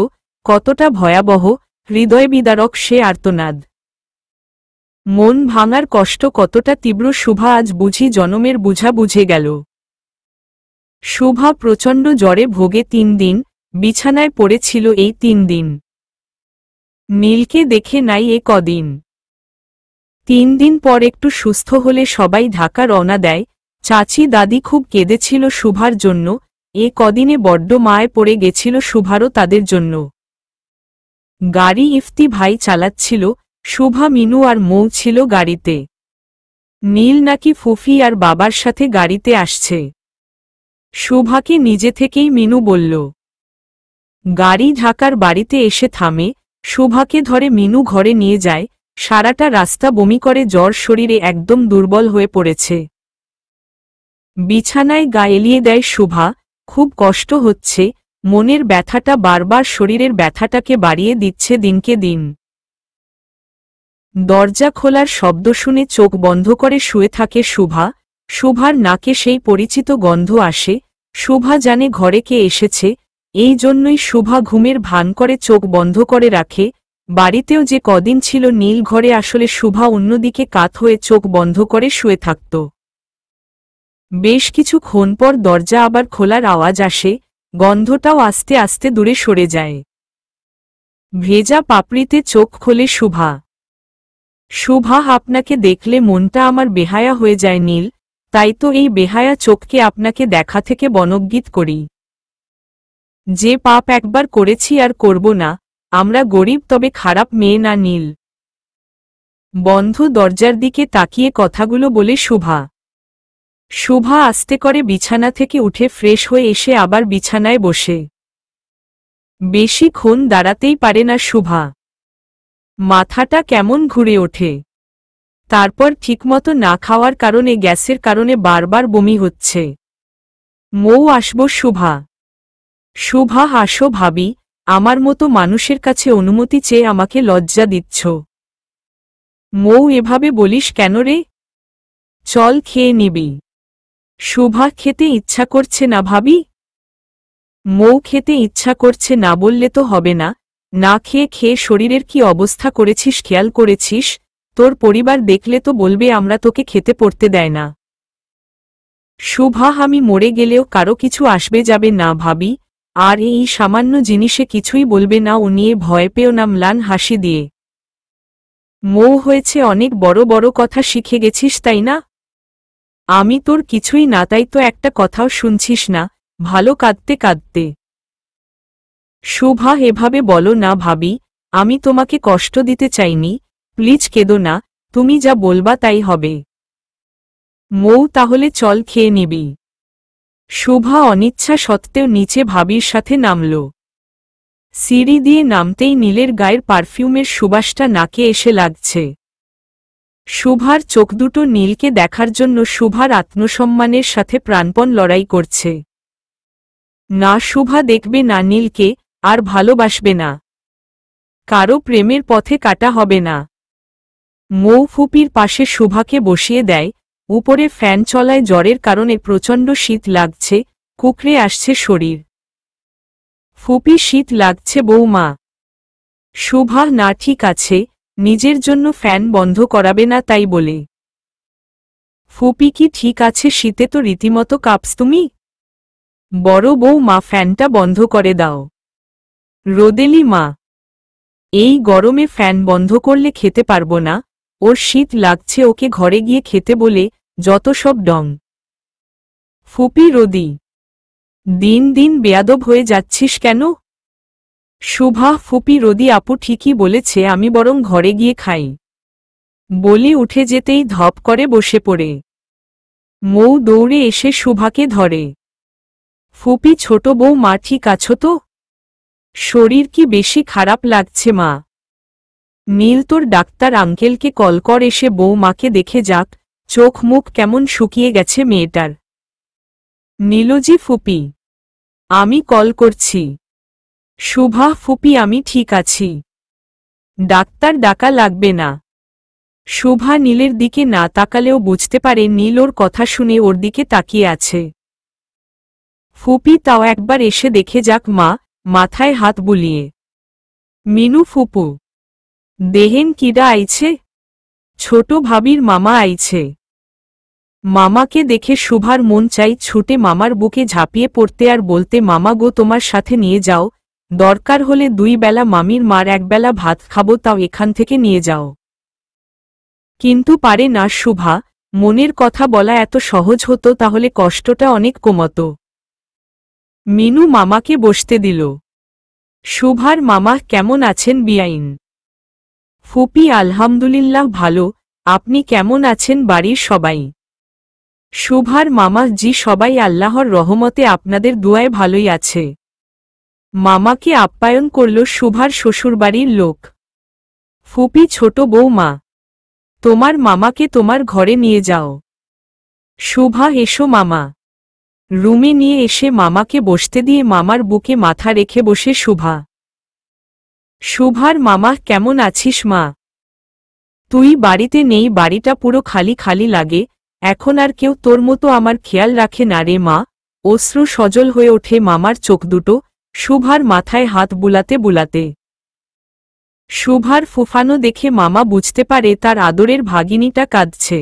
কতটা ভয়াবহ, হৃদয় বিদারক সে আর্তনাদ। মন ভাঙার কষ্ট কতটা তীব্র শুভা আজ বুঝি জনমের বুঝা বুঝে গেল। শুভা প্রচণ্ড জ্বরে ভোগে 3 দিন, বিছানায় পড়েছিল এই 3 দিন। নীলকে দেখে নাই এ কদিন। 3 দিন পর একটু সুস্থ হলে সবাই ঢাকা রওনা দেয়। চাচি দাদি খুব কেঁদেছিল শুভার জন্য, এ কদিনে বড্ড মায়ে পড়ে গেছিল শুভারও তাদের জন্য। গাড়ি ইফতি ভাই চালাচ্ছিল, শুভা, মিনু আর মৌ ছিল গাড়িতে। নীল নাকি ফুফি আর বাবার সাথে গাড়িতে আসছে। শুভাকে নিজে থেকেই মিনু বলল। গাড়ি ঢাকার বাড়িতে এসে থামে, শুভাকে ধরে মিনু ঘরে নিয়ে যায়। সারাটা রাস্তা বমি করে, জ্বর শরীরে একদম দুর্বল হয়ে পড়েছে। বিছানায় গা এলিয়ে দেয় শুভা, খুব কষ্ট হচ্ছে, মনের ব্যথাটা বারবার শরীরের ব্যথাটাকে বাড়িয়ে দিচ্ছে দিনকে দিন। দরজা খোলার শব্দ শুনে চোখ বন্ধ করে শুয়ে থাকে শুভা। শুভার নাকে সেই পরিচিত গন্ধ আসে। শুভা জানে ঘরে কে এসেছে, এই জন্যই শুভা ঘুমের ভান করে চোখ বন্ধ করে রাখে। বাড়িতেও যে কদিন ছিল নীল ঘরে, আসলে শুভা অন্যদিকে কাত হয়ে চোখ বন্ধ করে শুয়ে থাকত। বেশ কিছুক্ষণ পর দরজা আবার খোলার আওয়াজ আসে, গন্ধটাও আস্তে আস্তে দূরে সরে যায়। ভেজা পাপড়িতে চোখ খোলে শুভা। শুভা, আপনাকে দেখলে মনটা আমার বেহায়া হয়ে যায় নীল, তাই তো এই বেহায়া চোখকে আপনাকে দেখা থেকে বনগ্গীত করি। যে পাপ একবার করেছি আর করব না, আমরা গরিব তবে খারাপ মেয়ে না নীল। বন্ধ দরজার দিকে তাকিয়ে কথাগুলো বলে শুভা। শুভা আস্তে করে বিছানা থেকে উঠে ফ্রেশ হয়ে এসে আবার বিছানায় বসে। বেশিক্ষণ দাঁড়াতেই পারে না শুভা। মাথাটা কেমন ঘুরে ওঠে। তারপর ঠিকমতো না খাওয়ার কারণে, গ্যাসের কারণে বারবার বমি হচ্ছে। মৌ, আসবো শুভা? শুভা, আসো ভাবি, আমার মতো মানুষের কাছে অনুমতি চেয়ে আমাকে লজ্জা দিচ্ছ। মৌ, এভাবে বলিস কেন রে? চল খেয়ে নিবি। শুভা, খেতে ইচ্ছা করছে না ভাবি। মৌ, খেতে ইচ্ছা করছে না বললে তো হবে না, না খেয়ে খেয়ে শরীরের কি অবস্থা করেছিস খেয়াল করেছিস? তোর পরিবার দেখলে তো বলবে আমরা তোকে খেতে পড়তে দেয় না। শুভা, আমি মরে গেলেও কারো কিছু আসবে যাবে না ভাবি, আর এই সামান্য জিনিসে কিছুই বলবে না ও নিয়ে ভয় পেও না ম্লান হাসি দিয়ে। মৌ, হয়েছে অনেক বড় বড় কথা শিখে গেছিস তাই না? আমি তোর কিছুই না, তাই তো একটা কথাও শুনছিস না, ভালো কাঁদতে কাঁদতে। শুভা, এভাবে বলো না ভাবি, আমি তোমাকে কষ্ট দিতে চাইনি, প্লিজ কেঁদো না, তুমি যা বলবা তাই হবে। মৌ, তাহলে চল খেয়ে নিবি। শুভা অনিচ্ছা সত্ত্বেও নিচে ভাবির সাথে নামল। সিঁড়ি দিয়ে নামতেই নীলের গায়ের পারফিউমের সুবাসটা নাকে এসে লাগছে। শুভার চোখ দুটো নীলকে দেখার জন্য শুভার আত্মসম্মানের সাথে প্রাণপণ লড়াই করছে। না, শুভা দেখবে না নীলকে, আর ভালোবাসবে না, কারো প্রেমের পথে কাটা হবে না। মৌ ফুপির পাশে শুভাকে বসিয়ে দেয়। উপরে ফ্যান চলায় জ্বরের কারণে প্রচণ্ড শীত লাগছে, কুকড়ে আসছে শরীর। ফুপি শীত লাগছে বৌমা। শুভা না ঠিক আছে, নিজের জন্য ফ্যান বন্ধ করাবে না তাই বলে। ফুপি কি ঠিক আছে, শীতে তো রীতিমতো কাঁপছ তুমি। বড় বৌমা ফ্যানটা বন্ধ করে দাও। রোদেলি মা, এই গরমে ফ্যান বন্ধ করলে খেতে পারবো না, ওর শীত লাগছে, ওকে ঘরে গিয়ে খেতে বলে, যত সব ডং। ফুপি রোদি, দিন দিন বেয়াদব হয়ে যাচ্ছিস কেন? শুভা ফুপি রোদি আপু ঠিকই বলেছে, আমি বরং ঘরে গিয়ে খাই। বলি উঠে যেতেই ধপ করে বসে পড়ে। মৌ দৌড়ে এসে শুভাকে ধরে। ফুপি ছোট বউ মা ঠিক আছো তো? শরীর কি বেশি খারাপ লাগছে মা? নীল তোর ডাক্তার আঙ্কেলকে কল কর, এসে বউ মাকে দেখে যাক, চোখ মুখ কেমন শুকিয়ে গেছে মেয়েটার। নীলজি ফুপি, আমি কল করছি। শুভা ফুপি আমি ঠিক আছি, ডাক্তার ডাকা লাগবে না। শুভা নীলের দিকে না তাকালেও বুঝতে পারে নীল ওর কথা শুনে ওর দিকে তাকিয়ে আছে। ফুপি তাও একবার এসে দেখে যাক মা, মাথায় হাত বুলিয়ে। মিনু ফুপু, দেহেন কিডা আইছে? ছোট ভাবির মামা আইছে। মামাকে দেখে শুভার মন চাই ছুটে মামার বুকে ঝাঁপিয়ে পড়তে আর বলতে, মামা গো তোমার সাথে নিয়ে যাও, দরকার হলে 2 বেলা মামির মার 1 বেলা ভাত খাবো, তাও এখান থেকে নিয়ে যাও। কিন্তু পারে না শুভা, মনের কথা বলা এত সহজ হতো তাহলে কষ্টটা অনেক কমত। মিনু মামাকে বসতে দিল। শুভার মামা কেমন আছেন বিয়াইন? ফুপি আলহামদুলিল্লাহ ভালো, আপনি কেমন আছেন বাড়ির সবাই? শুভার মামা জি সবাই আল্লাহর রহমতে আপনাদের দুয়ায় ভালোই আছে। মামাকে আপ্যায়ন করল শুভার শ্বশুরবাড়ির লোক। ফুপি ছোট বৌমা, তোমার মামাকে তোমার ঘরে নিয়ে যাও। শুভা এসো মামা। রুমে নিয়ে এসে মামাকে বসতে দিয়ে মামার বুকে মাথা রেখে বসে শুভা। শুভার মামা কেমন আছিস মা? তুই বাড়িতে নেই, বাড়িটা পুরো খালি খালি লাগে, এখন আর কেউ তোর মতো আমার খেয়াল রাখে না রে মা। অশ্রু সজল হয়ে ওঠে মামার চোখ দুটো শুভার মাথায় হাত বুলাতে বুলাতে। শুভার ফুফানো দেখে মামা বুঝতে পারে তার আদরের ভাগিনীটা কাঁদছে।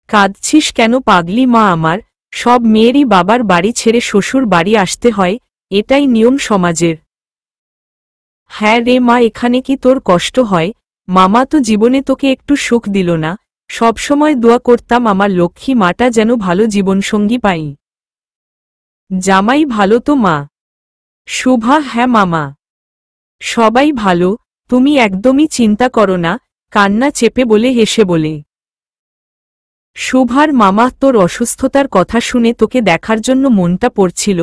কাঁদছিস কেন পাগলি মা আমার? সব মেয়েরই বাবার বাড়ি ছেড়ে শ্বশুর বাড়ি আসতে হয়, এটাই নিয়ম সমাজের। হ্যাঁ রে মা, এখানে কি তোর কষ্ট হয়? মামা তো জীবনে তোকে একটু সুখ দিল না, সবসময় দোয়া করতাম আমার লক্ষ্মী মাটা যেন ভালো জীবনসঙ্গী পাই। জামাই ভালো তো মা? শুভা হ্যাঁ মামা, সবাই ভালো, তুমি একদমই চিন্তা করো না, কান্না চেপে বলে হেসে বলে। শুভার মামা তোর অসুস্থতার কথা শুনে তোকে দেখার জন্য মনটা পড়ছিল,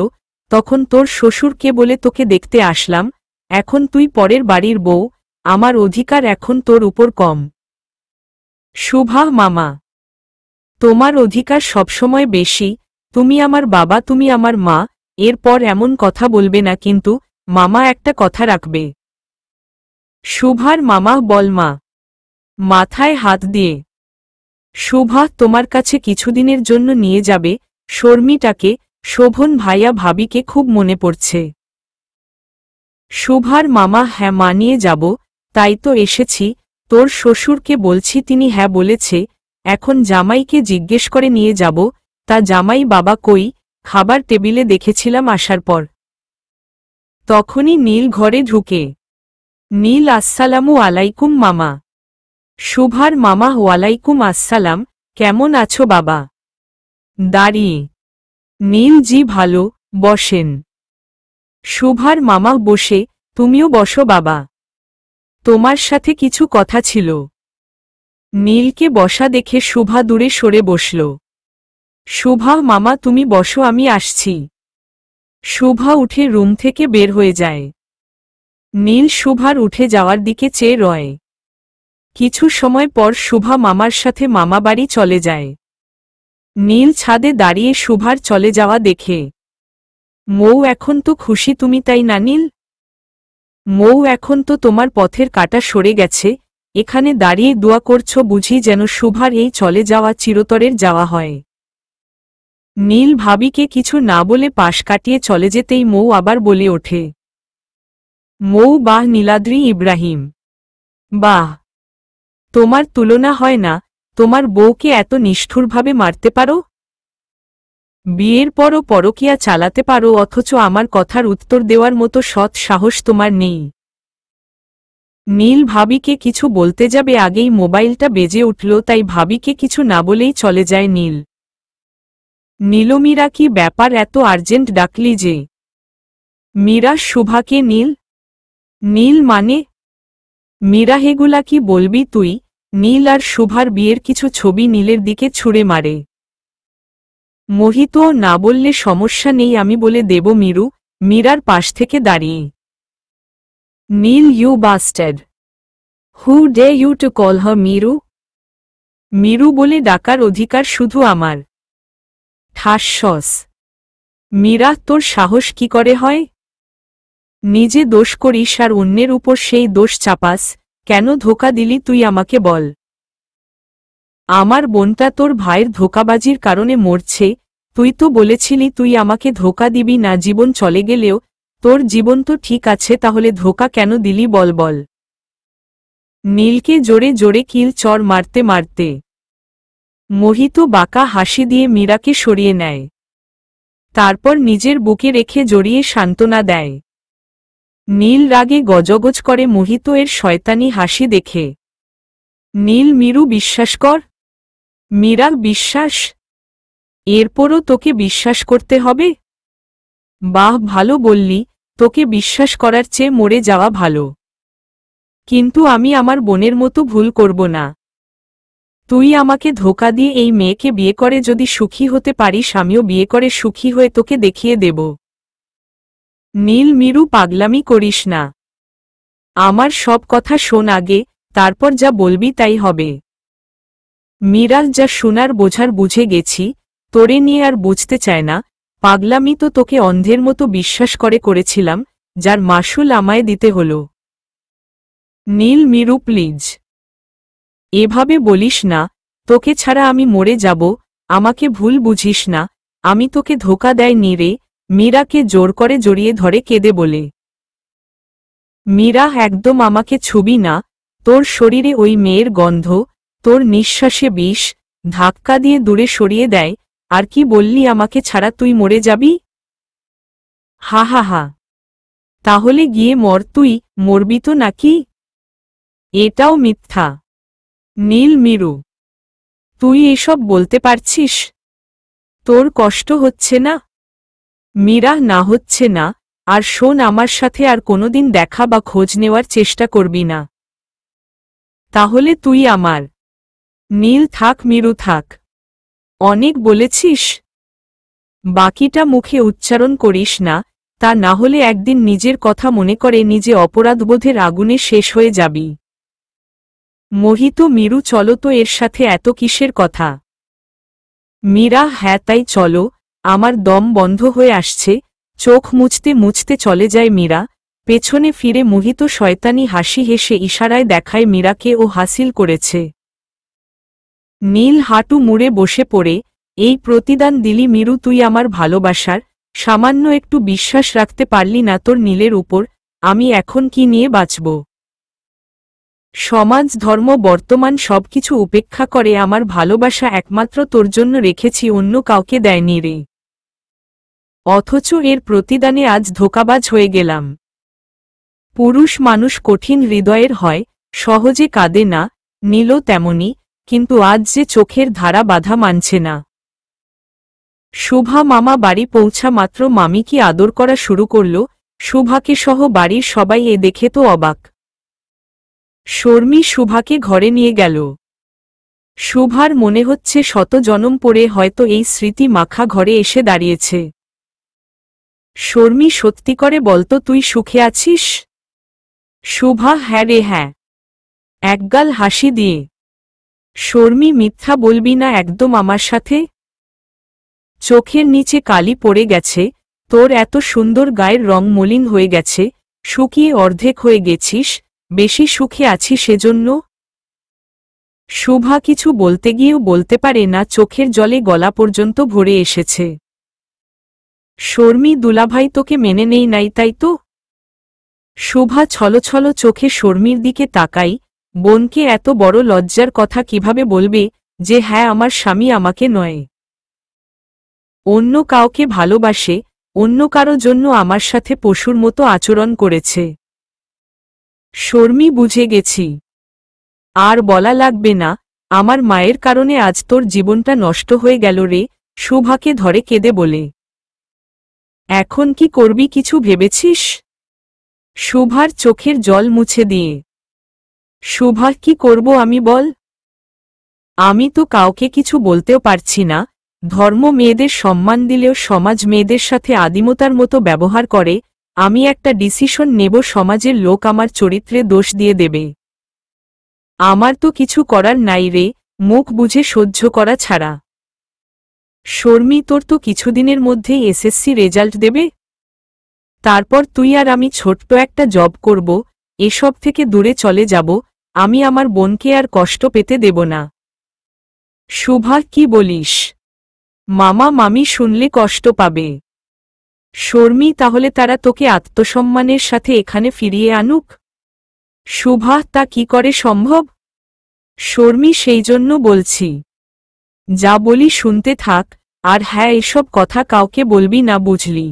তখন তোর শ্বশুরকে বলে তোকে দেখতে আসলাম, এখন তুই পরের বাড়ির বউ, আমার অধিকার এখন তোর উপর কম। শুভা মামা, তোমার অধিকার সবসময় বেশি, তুমি আমার বাবা, তুমি আমার মা, এরপর এমন কথা বলবে না কিন্তু, মামা একটা কথা রাখবে। শুভার মামা বল মা। মাথায় হাত দিয়ে। শুভা তোমার কাছে কিছুদিনের জন্য নিয়ে যাবে শর্মিটাকে, শোভন ভাইয়া ভাবিকে খুব মনে পড়ছে। শুভার মামা হ্যাঁ মানিয়ে যাব, তাই তো এসেছি, তোর শ্বশুরকে বলছি, তিনি হ্যাঁ বলেছে, এখন জামাইকে জিজ্ঞেস করে নিয়ে যাব, তা জামাই বাবা কই? খাবার টেবিলে দেখেছিলাম আসার পর। তখনই নীল ঘরে ঢুকে। নীল আসসালামু আলাইকুম মামা। শুভার মামা ওয়ালাইকুম আসসালাম, কেমন আছো বাবা? দাঁড়িয়ে। নীল জি ভালো, বসেন। শুভার মামা বসে, তুমিও বসো বাবা, তোমার সাথে কিছু কথা ছিল। নীলকে বসা দেখে শুভা দূরে সরে বসল। শুভা মামা তুমি বসো, আমি আসছি। শুভা উঠে রুম থেকে বের হয়ে যায়। নীল শুভার উঠে যাওয়ার দিকে চেয়ে রয়। কিছু সময় পর শুভা মামার সাথে মামাবাড়ি চলে যায়। নীল ছাদে দাঁড়িয়ে শুভার চলে যাওয়া দেখে। মৌ এখন তো খুশি তুমি, তাই না নীল? মৌ, এখন তো তোমার পথের কাঁটা সরে গেছে, এখানে দাঁড়িয়ে দোয়া করছো বুঝি যেন শুভার এই চলে যাওয়া চিরতরের যাওয়া হয়। নীল ভাবিকে কিছু না বলে পাশ কাটিয়ে চলে যেতেই মৌ আবার বলে ওঠে, মৌ, বাহ নীলাদ্রি ইব্রাহিম, বাহ, তোমার তুলনা হয় না, তোমার বউকে এত নিষ্ঠুরভাবে মারতে পারো, বিয়ের পরও পরকীয়া চালাতে পারো, অথচ আমার কথার উত্তর দেওয়ার মতো সৎ সাহস তোমার নেই। নীল ভাবিকে কিছু বলতে যাবে আগেই মোবাইলটা বেজে উঠল, তাই ভাবিকে কিছু না বলেই চলে যায় নীল। নীলমীরা, কি ব্যাপার, এত আর্জেন্ট ডাকলি যে? মীরা শুভাকে নীল নীল মানে? মীরা, হেগুলা কি বলবি তুই? নীল আর শুভার বিয়ের কিছু ছবি নীলের দিকে ছুঁড়ে মারে। মোহিত, না বললে সমস্যা নেই, আমি বলে দেব মীরু, মীরার পাশ থেকে দাঁড়িয়ে। Neel, you bastard, who dare you to call her Miru? Miru বলে ডাকার অধিকার শুধু আমার। ঠাসস। মীরা, তোর সাহস কি করে হয়? নিজে দোষ করিস আর অন্যের উপর সেই দোষ চাপাস, কেন ধোঁকা দিলি তুই আমাকে বল? আমার বোনটা তোর ভাইয়ের ধোঁকাবাজির কারণে মরছে, তুই তো বলেছিলি তুই আমাকে ধোঁকা দিবি না, জীবন চলে গেলেও তোর জীবন তো ঠিক আছে, তাহলে ধোঁকা কেন দিলি বল বল? নীলকে জোরে জোরে কিল চড় মারতে মারতে মোহিত বাঁকা হাসি দিয়ে মীরাকে সরিয়ে নেয়, তারপর নিজের বুকে রেখে জড়িয়ে সান্ত্বনা দেয়। নীল রাগে গজগজ করে মোহিত এর শয়তানি হাসি দেখে। নীল, মীরু বিশ্বাস কর। মীরা, বিশ্বাস? এরপরও তোকে বিশ্বাস করতে হবে? বাহ, ভালো বললি, তোকে বিশ্বাস করার চেয়ে মরে যাওয়া ভালো। কিন্তু আমি আমার বোনের মতো ভুল করব না। তুই আমাকে ধোঁকা দিয়ে এই মেয়েকে বিয়ে করে যদি সুখী হতে পারিস, আমিও বিয়ে করে সুখী হয়ে তোকে দেখিয়ে দেব। নীল, মীরু, পাগলামি করিস না। আমার সব কথা শোন আগে, তারপর যা বলবি তাই হবে। মীরা, যা শোনার বোঝার বুঝে গেছি, তোরে নিয়ে আর বুঝতে চায় না। পাগলামি তো তোকে অন্ধের মতো বিশ্বাস করেছিলাম, যার মাসুল আমায় দিতে হল। নীল, মীরু প্লিজ, এভাবে বলিস না, তোকে ছাড়া আমি মরে যাব, আমাকে ভুল বুঝিস না, আমি তোকে ধোঁকা দেয়নি রে। মীরাকে জোর করে জড়িয়ে ধরে কেঁদে বলে। মীরা, একদম আমাকে ছুবি না, তোর শরীরে ওই মেয়ের গন্ধ, তোর নিঃশ্বাসে বিষ। ধাক্কা দিয়ে দূরে সরিয়ে দেয়। আর কি বললি, আমাকে ছাড়া তুই মরে যাবি? হা হা হা, তাহলে গিয়ে মর, তুই মরবি তো নাকি? এটাও মিথ্যা। নীল, মীরু, তুই এসব বলতে পারছিস? তোর কষ্ট হচ্ছে না? মীরা, না হচ্ছে না। আর শোন, আমার সাথে আর কোনোদিন দেখা বা খোঁজ নেওয়ার চেষ্টা করবি না। তাহলে তুই আমার। নীল, থাক মীরু থাক, অনেক বলেছিস। বাকিটা মুখে উচ্চারণ করিস না, তা না হলে একদিন নিজের কথা মনে করে নিজে অপরাধবোধের আগুনে শেষ হয়ে যাবি। মোহিত, মীরু, চলো তো, এর সাথে এত কিসের কথা? মীরা, হ্যাঁ তাই চলো, আমার দম বন্ধ হয়ে আসছে। চোখ মুছতে মুছতে চলে যায় মীরা। পেছনে ফিরে মোহিত শয়তানি হাসি হেসে ইশারায় দেখায় মীরাকে ও হাসিল করেছে। নীল হাঁটু মুড়ে বসে পড়ে, এই প্রতিদান দিলি মীরু তুই আমার ভালোবাসার? সামান্য একটু বিশ্বাস রাখতে পারলি না তোর নীলের উপর? আমি এখন কি নিয়ে বাঁচব? সমাজ, ধর্ম, বর্তমান সবকিছু উপেক্ষা করে আমার ভালোবাসা একমাত্র তোর জন্য রেখেছি, অন্য কাউকে দেয়নি রে। অথচ এর প্রতিদানে আজ ধোঁকাবাজ হয়ে গেলাম। পুরুষ মানুষ কঠিন হৃদয়ের হয়, সহজে কাঁদে না। নীলও তেমনি, কিন্তু আজ যে চোখের ধারা বাধা মানছে না। শুভা মামা বাড়ি পৌঁছা মাত্র মামি কি আদর করা শুরু করল। শুভাকে সহ বাড়ির সবাই এ দেখে তো অবাক। শর্মী শুভাকে ঘরে নিয়ে গেল। শুভার মনে হচ্ছে শত জনম পরে হয়তো এই স্মৃতি মাখা ঘরে এসে দাঁড়িয়েছে। শর্মী, সত্যি করে বলতো তুই সুখে আছিস? শুভা, হ্যাঁ রে হ্যাঁ, একগাল হাসি দিয়ে। শর্মী, মিথ্যা বলবি না একদম আমার সাথে? চোখের নিচে কালি পড়ে গেছে, তোর এত সুন্দর গায়ের রং মলিন হয়ে গেছে। শুকিয়ে অর্ধেক হয়ে গেছিস, বেশি সুখে আছি সেজন্য? শুভা কিছু বলতে গিয়েও বলতে পারে না, চোখের জলে গলা পর্যন্ত ভরে এসেছে। শর্মী দুলাভাই তোকে মেনে নেই নাই তাই তো? শুভা ছলছল চোখে শর্মীর দিকে তাকাই, বোনকে এত বড় লজ্জার কথা কিভাবে বলবে যে হ্যাঁ আমার স্বামী আমাকে নয়, অন্য কাউকে ভালোবাসে, অন্য কারো জন্য আমার সাথে পশুর মতো আচরণ করেছে। শর্মী বুঝে গেছি, আর বলা লাগবে না, আমার মায়ের কারণে আজ তোর জীবনটা নষ্ট হয়ে গেল রে। শুভাকে ধরে কেঁদে বলে। এখন কি করবি কিছু ভেবেছিস? শুভার চোখের জল মুছে দিয়ে। শুভা কি করব আমি বল? আমি তো কাউকে কিছু বলতেও পারছি না। ধর্ম মেয়েদের সম্মান দিলেও সমাজ মেয়েদের সাথে আদিমতার মতো ব্যবহার করে। আমি একটা ডিসিশন নেব, সমাজের লোক আমার চরিত্রে দোষ দিয়ে দেবে। আমার তো কিছু করার নাই রে, মুখ বুঝে সহ্য করা ছাড়া। শর্মী তোর তো কিছুদিনের মধ্যেই এসএসসি রেজাল্ট দেবে, তারপর তুই আর আমি ছোট্ট একটা জব করব, এসব থেকে দূরে চলে যাব। আমি আমার বোনকে আর কষ্ট পেতে দেব না। শুভা কি বলিস? মামা মামি শুনলে কষ্ট পাবে। শর্মী তাহলে তারা তোকে আত্মসম্মানের সাথে এখানে ফিরিয়ে আনুক? শুভা তা কি করে সম্ভব? শর্মী সেই জন্য বলছি, যা বলি শুনতে থাক, আর হ্যাঁ এসব কথা কাউকে বলবি না বুঝলি?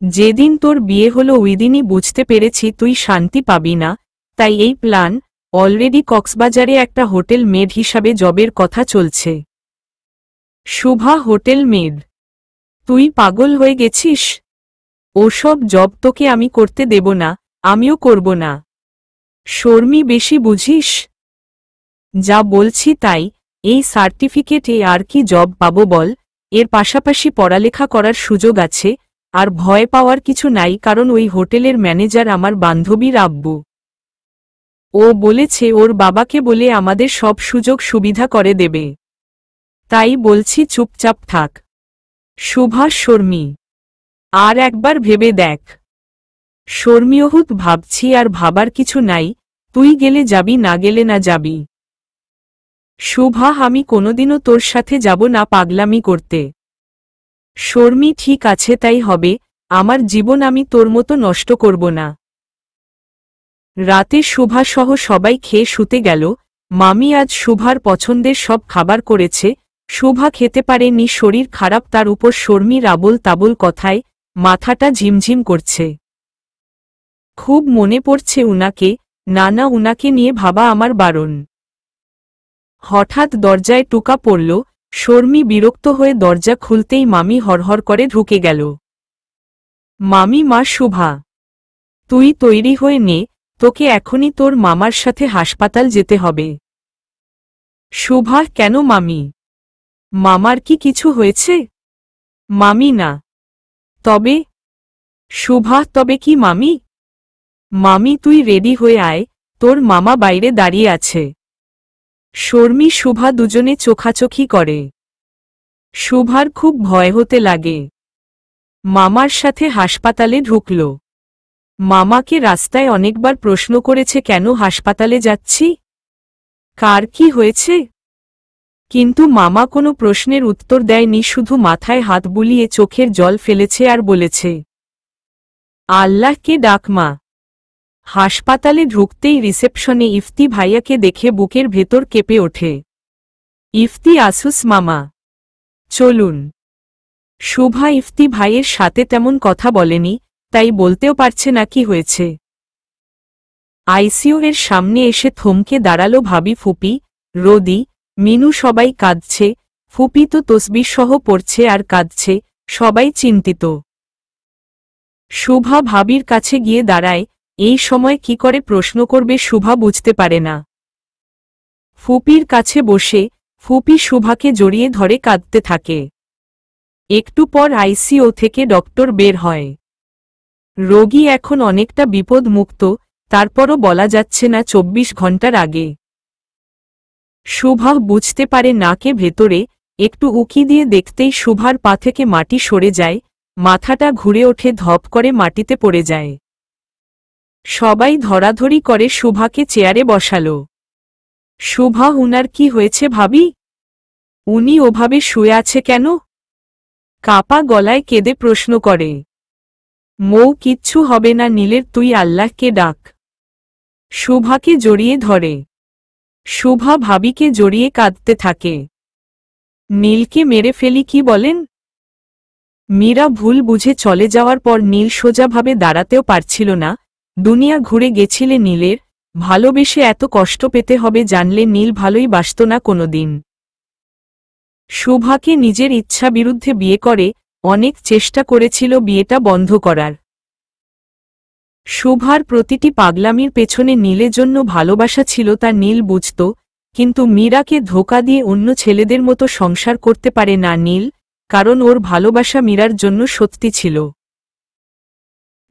যেদিন তোর বিয়ে হলো ওইদিনই বুঝতে পেরেছি তুই শান্তি পাবি না, তাই এই প্ল্যান। অলরেডি কক্সবাজারে একটা হোটেল মেড হিসাবে জবের কথা চলছে। Shubha hotel made? তুই পাগল হয়ে গেছিস? ওসব জব তোকে আমি করতে দেব না, আমিও করব না। শর্মী বেশি বুঝিস? যা বলছি তাই। এই সার্টিফিকেটে আর কি জব পাবো বল? এর পাশাপাশি পড়ালেখা করার সুযোগ আছে, আর ভয় পাওয়ার কিছু নাই, কারণ ওই হোটেলের ম্যানেজার আমার বান্ধবীর আব্বু। ও বলেছে ওর বাবাকে বলে আমাদের সব সুযোগ সুবিধা করে দেবে। তাই বলছি চুপচাপ থাক। শুভা শর্মী, আর একবার ভেবে দেখ। শর্মীয়হুত ভাবছি, আর ভাবার কিছু নাই, তুই গেলে যাবি, না গেলে না যাবি। শুভা আমি কোনোদিনও তোর সাথে যাব না পাগলামি করতে। শর্মী ঠিক আছে তাই হবে, আমার জীবন আমি তোর মতো নষ্ট করব না। রাতে শুভা সহ সবাই খেয়ে শুতে গেল। মামি আজ শুভার পছন্দের সব খাবার করেছে। শুভা খেতে পারেনি, শরীর খারাপ, তার উপর শর্মীর আবোল তাবোল কথায় মাথাটা ঝিমঝিম করছে। খুব মনে পড়ছে উনাকে, নানা উনাকে নিয়ে ভাবা আমার বারণ। হঠাৎ দরজায় টোকা পড়ল। শর্মী বিরক্ত হয়ে দরজা খুলতেই মামি হরহর করে ঢুকে গেল। মামি, মা শুভা, তুই তৈরি হয়ে নে, তোকে এখনই তোর মামার সাথে হাসপাতাল যেতে হবে। শুভা কেন মামি? মামার কি কিছু হয়েছে? মামি না। তবে? শুভা তবে কি মামি? মামি তুই রেডি হয়ে আয়, তোর মামা বাইরে দাঁড়িয়ে আছে। শর্মী শুভা দুজনে চোখাচোখি করে। শুভার খুব ভয় হতে লাগে। মামার সাথে হাসপাতালে ঢুকল। মামাকে রাস্তায় অনেকবার প্রশ্ন করেছে কেন হাসপাতালে যাচ্ছি, কার কি হয়েছে, কিন্তু মামা কোনো প্রশ্নের উত্তর দেয়নি, শুধু মাথায় হাত বুলিয়ে চোখের জল ফেলেছে আর বলেছে, আল্লাহকে ডাক মা। হাসপাতালে ঢুকতেই রিসেপশনে ইফতি ভাইয়াকে দেখে বুকের ভেতর কেঁপে ওঠে। ইফতি আসুস মামা, চলুন। শুভা ইফতি ভাইয়ের সাথে তেমন কথা বলেনি, তাই বলতেও পারছে না কি হয়েছে। আইসিইউ এর সামনে এসে থমকে দাঁড়ালো ভাবি, ফুপি, রোদি, মিনু, সবাই কাঁদছে। ফুপি তো তসবিহ সহ পড়ছে আর কাঁদছে, সবাই চিন্তিত। শুভা ভাবির কাছে গিয়ে দাঁড়ায়। এই সময় কি করে প্রশ্ন করবে শুভা বুঝতে পারে না। ফুপির কাছে বসে ফুপি শুভাকে জড়িয়ে ধরে কাঁদতে থাকে। একটু পর আইসিইউ থেকে ডক্টর বের হয়। রোগী এখন অনেকটা বিপদমুক্ত, তারপরও বলা যাচ্ছে না 24 ঘন্টার আগে। শুভা বুঝতে পারে নাকে ভেতরে, একটু উকি দিয়ে দেখতেই শুভার পা থেকে মাটি সরে যায়, মাথাটা ঘুরে ওঠে, ধপ করে মাটিতে পড়ে যায়। সবাই ধরাধরি করে শুভাকে চেয়ারে বসালো। শুভা, উনার কি হয়েছে ভাবি? উনি ওভাবে শুয়ে আছে কেন? কাপা গলায় কেঁদে প্রশ্ন করে। মৌ, কিচ্ছু হবে না নীলের, তুই আল্লাহকে ডাক। শুভাকে জড়িয়ে ধরে। শুভা ভাবিকে জড়িয়ে কাঁদতে থাকে। নীলকে মেরে ফেলি কি বলেন? মীরা ভুল বুঝে চলে যাওয়ার পর নীল সোজাভাবে দাঁড়াতেও পারছিল না। দুনিয়া ঘুরে গেছিলে নীলের। ভালোবেসে এত কষ্ট পেতে হবে জানলে নীল ভালোই বাসত না কোনোদিন। শুভাকে নিজের ইচ্ছা বিরুদ্ধে বিয়ে করে, অনেক চেষ্টা করেছিল বিয়েটা বন্ধ করার। শুভার প্রতিটি পাগলামির পেছনে নীলের জন্য ভালোবাসা ছিল তা নীল বুঝত, কিন্তু মীরাকে ধোঁকা দিয়ে অন্য ছেলেদের মতো সংসার করতে পারে না নীল, কারণ ওর ভালোবাসা মীরার জন্য সত্যি ছিল।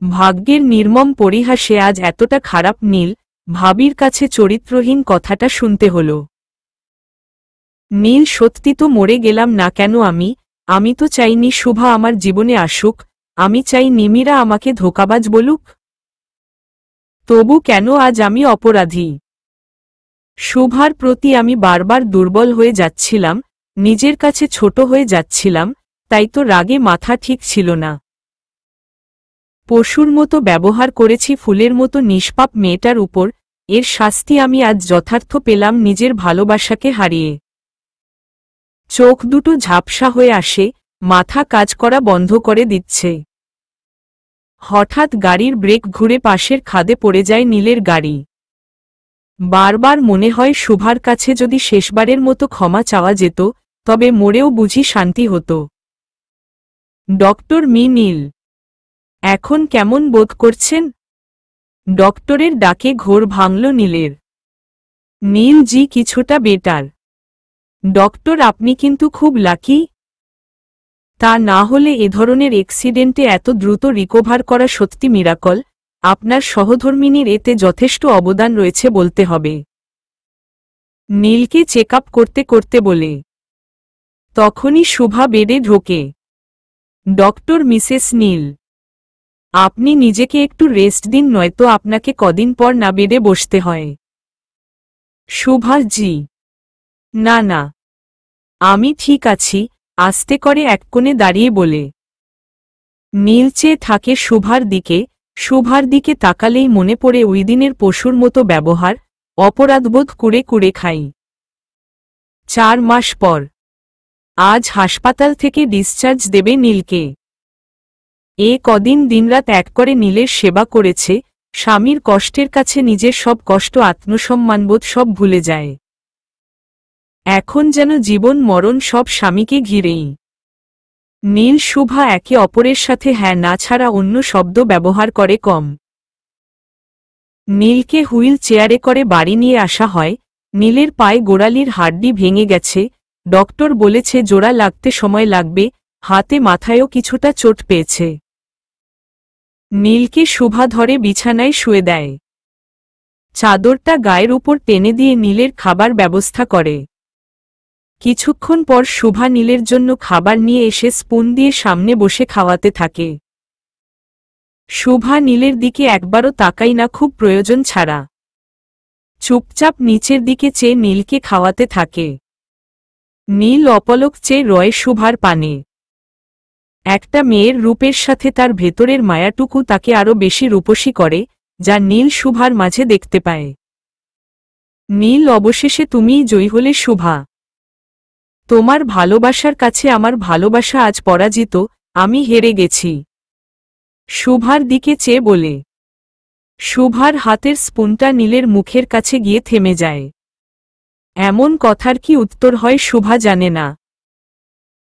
ভাগ্যের নির্মম পরিহাসে আজ এতটা খারাপ নীল ভাবির কাছে চরিত্রহীন কথাটা শুনতে হল। নীল, সত্যি তো মরে গেলাম না কেন আমি তো চাইনি শুভা আমার জীবনে আসুক, আমি চাই নিমিরা আমাকে ধোঁকাবাজ বলুক। তবু কেন আজ আমি অপরাধী? শুভার প্রতি আমি বারবার দুর্বল হয়ে যাচ্ছিলাম, নিজের কাছে ছোট হয়ে যাচ্ছিলাম, তাই তো রাগে মাথা ঠিক ছিল না। পশুর মতো ব্যবহার করেছি ফুলের মতো নিষ্পাপ মেয়েটার উপর, এর শাস্তি আমি আজ যথার্থ পেলাম নিজের ভালোবাসাকে হারিয়ে। চোখ দুটো ঝাপসা হয়ে আসে, মাথা কাজ করা বন্ধ করে দিচ্ছে। হঠাৎ গাড়ির ব্রেক ঘুরে পাশের খাদে পড়ে যায় নীলের গাড়ি। বারবার মনে হয় শুভার কাছে যদি শেষবারের মতো ক্ষমা চাওয়া যেত, তবে মরেও বুঝি শান্তি হতো। ডক্টর নীল, এখন কেমন বোধ করছেন? ডক্টরের ডাকে ঘোর ভাঙল নীলের। নীল জি, কিছুটা বেটার। ডক্টর, আপনি কিন্তু খুব লাকি। তা না হলে এ ধরনের অ্যাক্সিডেন্টে এত দ্রুত রিকভার করা সত্যি মিরাকল। আপনার সহধর্মিনীর এতে যথেষ্ট অবদান রয়েছে বলতে হবে। নীলকে চেক আপ করতে করতে বলে। তখনই শুভা বেডে ঢোকে। ডক্টর, মিসেস নীল, আপনি নিজেকে একটু রেস্ট দিন, নয়তো আপনাকে কদিন পর না বেডে বসতে হয়। শুভা জি, না না, আমি ঠিক আছি, আস্তে করে এক কোণে দাঁড়িয়ে বলে। নীল চেয়ে থাকে শুভার দিকে তাকালেই মনে পড়ে ওই দিনের পশুর মতো ব্যবহার, অপরাধবোধ কুড়ে কুড়ে খাই। 4 মাস পর আজ হাসপাতাল থেকে ডিসচার্জ দেবে নীলকে। এ কদিন দিনরাত এক করে নীলের সেবা করেছে, স্বামীর কষ্টের কাছে নিজের সব কষ্ট, আত্মসম্মানবোধ সব ভুলে যায়। এখন যেন জীবন মরণ সব স্বামীকে ঘিরেই। নীল শুভা একে অপরের সাথে হ্যাঁ না ছাড়া অন্য শব্দ ব্যবহার করে কম। নীলকে হুইল চেয়ারে করে বাড়ি নিয়ে আসা হয়। নীলের পায়ে গোড়ালির হাড্ডি ভেঙে গেছে, ডক্টর বলেছে জোড়া লাগতে সময় লাগবে, হাতে মাথায়ও কিছুটা চোট পেয়েছে। নীলকে শুভা ধরে বিছানায় শুয়ে দেয়। চাদরটা গায়ের উপর টেনে দিয়ে নীলের খাবার ব্যবস্থা করে। কিছুক্ষণ পর শুভা নীলের জন্য খাবার নিয়ে এসে স্পুন দিয়ে সামনে বসে খাওয়াতে থাকে। শুভা নীলের দিকে একবারও তাকাই না, খুব প্রয়োজন ছাড়া। চুপচাপ নিচের দিকে চেয়ে নীলকে খাওয়াতে থাকে। নীল অপলক চেয়ে রয় শুভার পানে। একটা মেয়ের রূপের সাথে তার ভেতরের মায়াটুকু তাকে আরো বেশি রূপসী করে, যা নীল শুভার মাঝে দেখতে পায়। নীল, অবশেষে তুমিই জয়ী হলে শুভা। তোমার ভালোবাসার কাছে আমার ভালোবাসা আজ পরাজিত, আমি হেরে গেছি। শুভার দিকে চেয়ে বলে। শুভার হাতের স্পুনটা নীলের মুখের কাছে গিয়ে থেমে যায়। এমন কথার কি উত্তর হয় শুভা জানে না।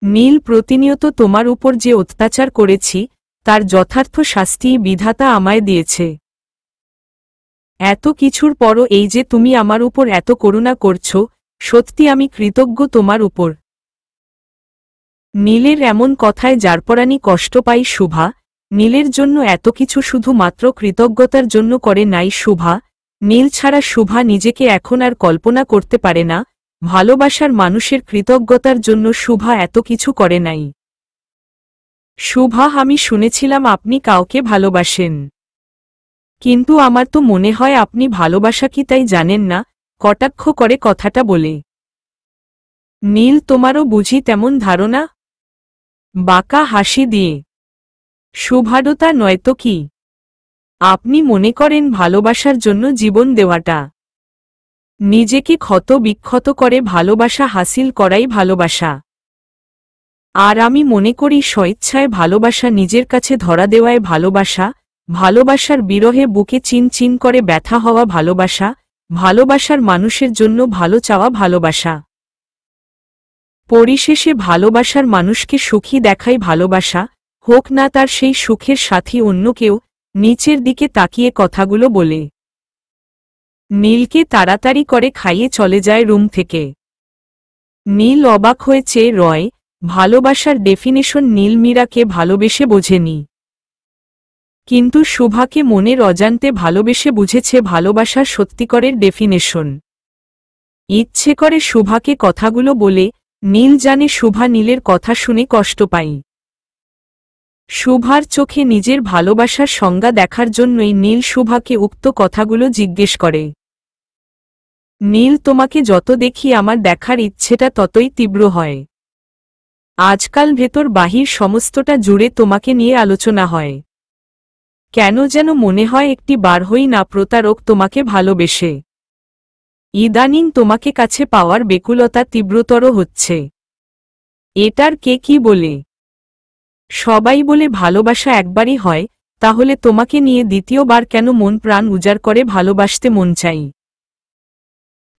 নীল, প্রতিনিয়ত তোমার উপর যে অত্যাচার করেছি, তার যথার্থ শাস্তিই বিধাতা আমায় দিয়েছে। এত কিছুর পরও এই যে তুমি আমার উপর এত করুণা করছো, সত্যি আমি কৃতজ্ঞ তোমার উপর। নীলের এমন কথায় যারপরানি কষ্ট পাই শুভা। নীলের জন্য এত কিছু শুধুমাত্র কৃতজ্ঞতার জন্য করে নাই শুভা। নীল ছাড়া শুভা নিজেকে এখন আর কল্পনা করতে পারে না। ভালোবাসার মানুষের কৃতজ্ঞতার জন্য শুভা এত কিছু করে নাই। শুভা, আমি শুনেছিলাম আপনি কাউকে ভালোবাসেন। কিন্তু আমার তো মনে হয় আপনি ভালোবাসা কি তাই জানেন না, কটাক্ষ করে কথাটা বলে। নীল তোমারও বুঝি তেমন ধারণা? বাঁকা হাসি দিয়ে। শুভাডতা নয়তো কি? আপনি মনে করেন ভালোবাসার জন্য জীবন দেওয়াটা, নিজেকে ক্ষত বিক্ষত করে ভালোবাসা হাসিল করাই ভালোবাসা। আর আমি মনে করি স্বেচ্ছায় ভালোবাসা নিজের কাছে ধরা দেওয়ায় ভালোবাসা, ভালোবাসার বিরহে বুকে চিন চিন করে ব্যথা হওয়া ভালোবাসা, ভালোবাসার মানুষের জন্য ভালো চাওয়া ভালোবাসা। পরিশেষে ভালোবাসার মানুষকে সুখী দেখাই ভালোবাসা, হোক না তার সেই সুখের সাথী অন্য কেউ। নিচের দিকে তাকিয়ে কথাগুলো বলে নীলকে তাড়াতাড়ি করে খাইয়ে চলে যায় রুম থেকে। নীল অবাক হয়ে চেয়ে রয়। ভালোবাসার ডেফিনেশন নীল মীরাকে ভালোবেসে বোঝেনি, কিন্তু শুভাকে মনের অজান্তে ভালোবেসে বুঝেছে ভালোবাসার সত্যিকরের ডেফিনেশন। ইচ্ছে করে শুভাকে কথাগুলো বলে, নীল জানে শুভা নীলের কথা শুনে কষ্ট পায়। শুভার চোখে নিজের ভালোবাসার সংজ্ঞা দেখার জন্যই নীল শুভাকে উক্ত কথাগুলো জিজ্ঞেস করে। নীল তোমাকে যত দেখি আমার দেখার ইচ্ছেটা ততই তীব্র হয়। আজকাল ভেতর বাহির সমস্তটা জুড়ে তোমাকে নিয়ে আলোচনা হয়। কেন যেন মনে হয় একটি বার হই না প্রতারক তোমাকে ভালোবেসে। ইদানিং তোমাকে কাছে পাওয়ার বেকুলতা তীব্রতর হচ্ছে। এটার কে কি বলে? সবাই বলে ভালোবাসা একবারই হয়, তাহলে তোমাকে নিয়ে দ্বিতীয়বার কেন মন প্রাণ উজাড় করে ভালোবাসতে মন চাই?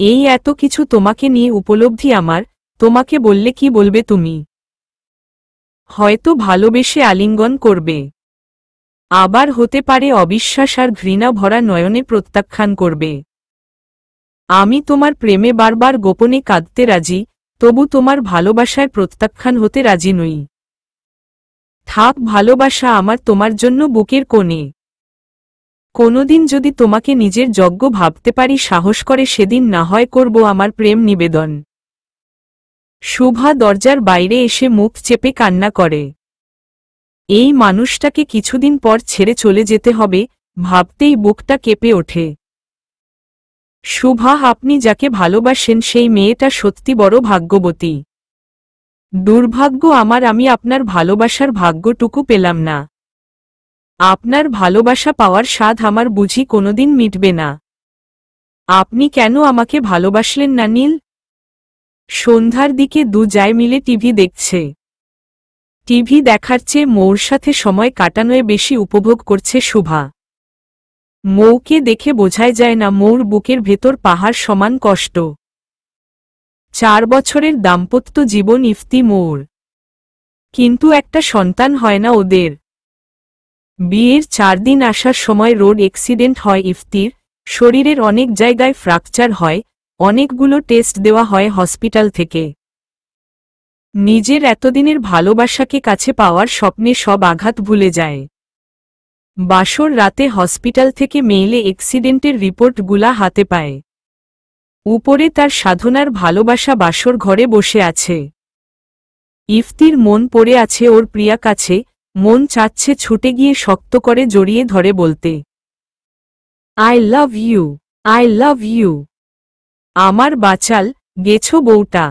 এই এত কিছু তোমাকে নিয়ে উপলব্ধি আমার, তোমাকে বললে কি বলবে তুমি? হয়তো ভালোবেসে আলিঙ্গন করবে, আবার হতে পারে অবিশ্বাস আর ঘৃণা ভরা নয়নে প্রত্যাখ্যান করবে। আমি তোমার প্রেমে বারবার গোপনে কাঁদতে রাজি, তবু তোমার ভালোবাসায় প্রত্যাখ্যান হতে রাজি নই। থাক ভালোবাসা আমার তোমার জন্য বুকের কোণে। কোনোদিন যদি তোমাকে নিজের যজ্ঞ ভাবতে পারি সাহস করে সেদিন না হয় করব আমার প্রেম নিবেদন। শুভা দরজার বাইরে এসে মুখ চেপে কান্না করে। এই মানুষটাকে কিছুদিন পর ছেড়ে চলে যেতে হবে, ভাবতেই বুকটা কেঁপে ওঠে। শুভা, আপনি যাকে ভালোবাসেন সেই মেয়েটা সত্যি বড় ভাগ্যবতী। দুর্ভাগ্য আমার, আমি আপনার ভালোবাসার ভাগ্যটুকু পেলাম না। আপনার ভালোবাসা পাওয়ার স্বাদ আমার বুঝি কোনোদিন মিটবে না। আপনি কেন আমাকে ভালোবাসলেন না নীল? সন্ধ্যার দিকে দুজায় মিলে টিভি দেখছে। টিভি দেখার চেয়ে মৌর সাথে সময় কাটানোয় বেশি উপভোগ করছে শুভা। মৌকে দেখে বোঝাই যায় না মৌর বুকের ভেতর পাহাড় সমান কষ্ট। 4 বছরের দাম্পত্য জীবন ইফতি মৌর, কিন্তু একটা সন্তান হয় না ওদের। বিয়ের 4 দিন আসার সময় রোড অ্যাক্সিডেন্ট হয় ইফতির, শরীরের অনেক জায়গায় ফ্র্যাকচার হয়, অনেকগুলো টেস্ট দেওয়া হয় হসপিটাল থেকে। নিজের এতদিনের ভালোবাসাকে কাছে পাওয়ার স্বপ্নে সব আঘাত ভুলে যায়। বাসর রাতে হসপিটাল থেকে মেইলে অ্যাক্সিডেন্টের রিপোর্টগুলা হাতে পায়। উপরে তার সাধনার ভালোবাসা বাসর ঘরে বসে আছে। ইফতির মন পড়ে আছে ওর প্রিয়া কাছে, মন চাচ্ছে ছুটে গিয়ে শক্ত করে জড়িয়ে ধরে বলতে, I love you, I love you. আমার বাচাল, গেছো বউটা।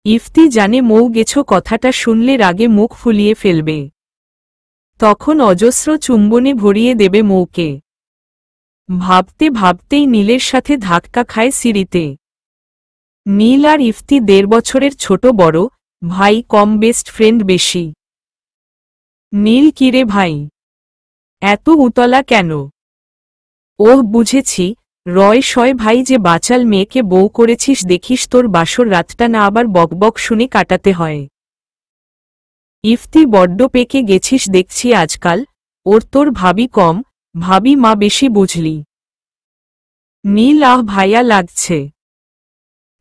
ইফতি জানে মৌ গেছো কথাটা শুনলে রাগে মুখ ফুলিয়ে ফেলবে, তখন অজস্র চুম্বনে ভরিয়ে দেবে মৌকে। ভাবতে ভাবতেই নীলের সাথে ধাক্কা খায় সিঁড়িতে। নীল আর ইফতি 1.5 বছরের ছোট বড় ভাই কম, বেস্ট ফ্রেন্ড বেশি। নীল, কিরে ভাই, এত উতলা কেন? ওহ বুঝেছি, রয় শয় ভাই যে বাচাল মেয়েকে বউ করেছিস, দেখিস তোর বাসর রাতটা না আবার বকবক শুনে কাটাতে হয়। ইফতি, বড্ড পেকে গেছিস দেখছি আজকাল, ওর তোর ভাবি কম, ভাবি মা বেশি বুঝলি। নীল, আহ ভাইয়া লাগছে।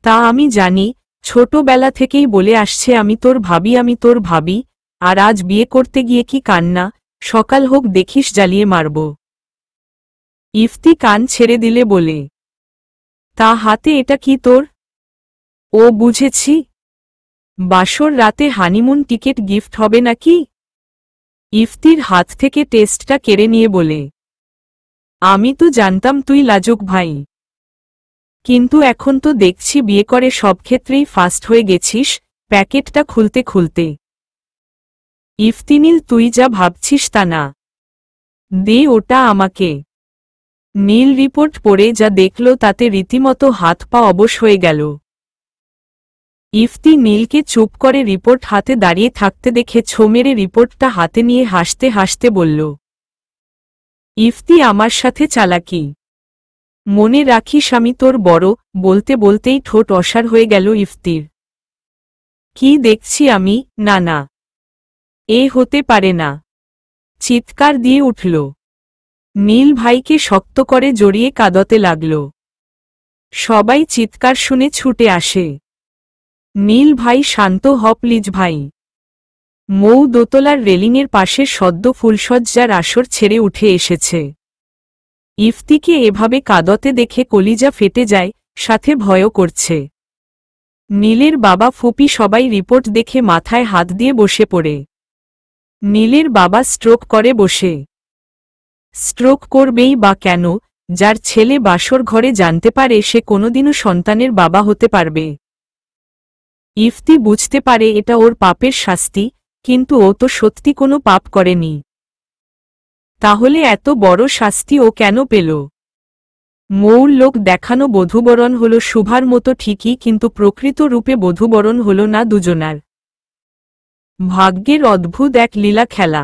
তা আমি জানি, ছোটবেলা থেকেই বলে আসছে আমি তোর ভাবি, আমি তোর ভাবি, আর আজ বিয়ে করতে গিয়ে কি কান্না, সকাল হোক দেখিস জ্বালিয়ে মারব। ইফতি কান ছেড়ে দিলে বলে, তা হাতে এটা কি তোর? ও বুঝেছি, বাসর রাতে হানিমুন টিকেট গিফট হবে নাকি? ইফতির হাত থেকে টেস্টটা কেড়ে নিয়ে বলে, আমি তো জানতাম তুই লাজুক ভাই, কিন্তু এখন তো দেখছি বিয়ে করে সব ক্ষেত্রেই ফাস্ট হয়ে গেছিস। প্যাকেটটা খুলতে খুলতে, ইফতিনীল তুই যা ভাবছিস তা না, দে ওটা আমাকে। নীল রিপোর্ট পড়ে যা দেখল তাতে রীতিমতো হাত পা অবশ হয়ে গেল। ইফতি নীলকে চুপ করে রিপোর্ট হাতে দাঁড়িয়ে থাকতে দেখে ছো মেরে রিপোর্টটা হাতে নিয়ে হাসতে হাসতে বলল, ইফতি আমার সাথে চালাকি, মনে রাখিস আমি তোর বড়। বলতে বলতেই ঠোঁট অসাড় হয়ে গেল ইফতির। কি দেখছি আমি, না না, এ হতে পারে না, চিৎকার দিয়ে উঠল। নীল ভাইকে শক্ত করে জড়িয়ে কাঁদতে লাগল। সবাই চিৎকার শুনে ছুটে আসে। নীল ভাই শান্ত হ প্লিজ ভাই। মৌ দোতলার রেলিংয়ের পাশে সদ্য ফুলসজ্জার আসর ছেড়ে উঠে এসেছে। ইফতিকে এভাবে কাঁদতে দেখে কলিজা ফেটে যায়, সাথে ভয়ও করছে। নীলের বাবা ফুপি সবাই রিপোর্ট দেখে মাথায় হাত দিয়ে বসে পড়ে। নীলের বাবা স্ট্রোক করে বসে। স্ট্রোক করবেই বা কেন? যার ছেলে বাসর ঘরে জানতে পারে সে কোনোদিনও সন্তানের বাবা হতে পারবে। ইফতি বুঝতে পারে এটা ওর পাপের শাস্তি, কিন্তু ও তো সত্যি কোনো পাপ করেনি। তাহলে এত বড় শাস্তি ও কেন পেল? মৌর লোক দেখানো বধূবরণ হল শুভার মতো ঠিকই, কিন্তু প্রকৃত রূপে বধূবরণ হল না দুজনার। ভাগ্যের অদ্ভুত এক লীলা খেলা।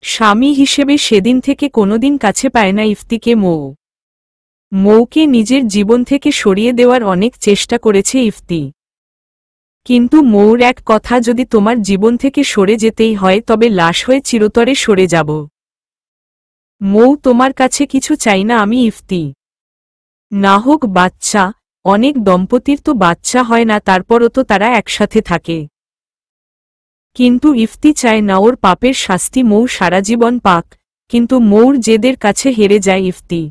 স্বামী হিসেবে সেদিন থেকে কোনোদিন কাছে পায় না ইফতিকে মৌ। মৌকে নিজের জীবন থেকে সরিয়ে দেওয়ার অনেক চেষ্টা করেছে ইফতি, কিন্তু মৌর এক কথা, যদি তোমার জীবন থেকে সরে যেতেই হয় তবে লাশ হয়ে চিরতরে সরে যাব। মৌ তোমার কাছে কিছু চাই না আমি ইফতি। না হোক বাচ্চা, অনেক দম্পতির তো বাচ্চা হয় না, তারপরও তো তারা একসাথে থাকে। কিন্তু ইফতি চায় না ওর পাপের শাস্তি মৌ সারা জীবন পাক, কিন্তু মৌর জেদের কাছে হেরে যায় ইফতি।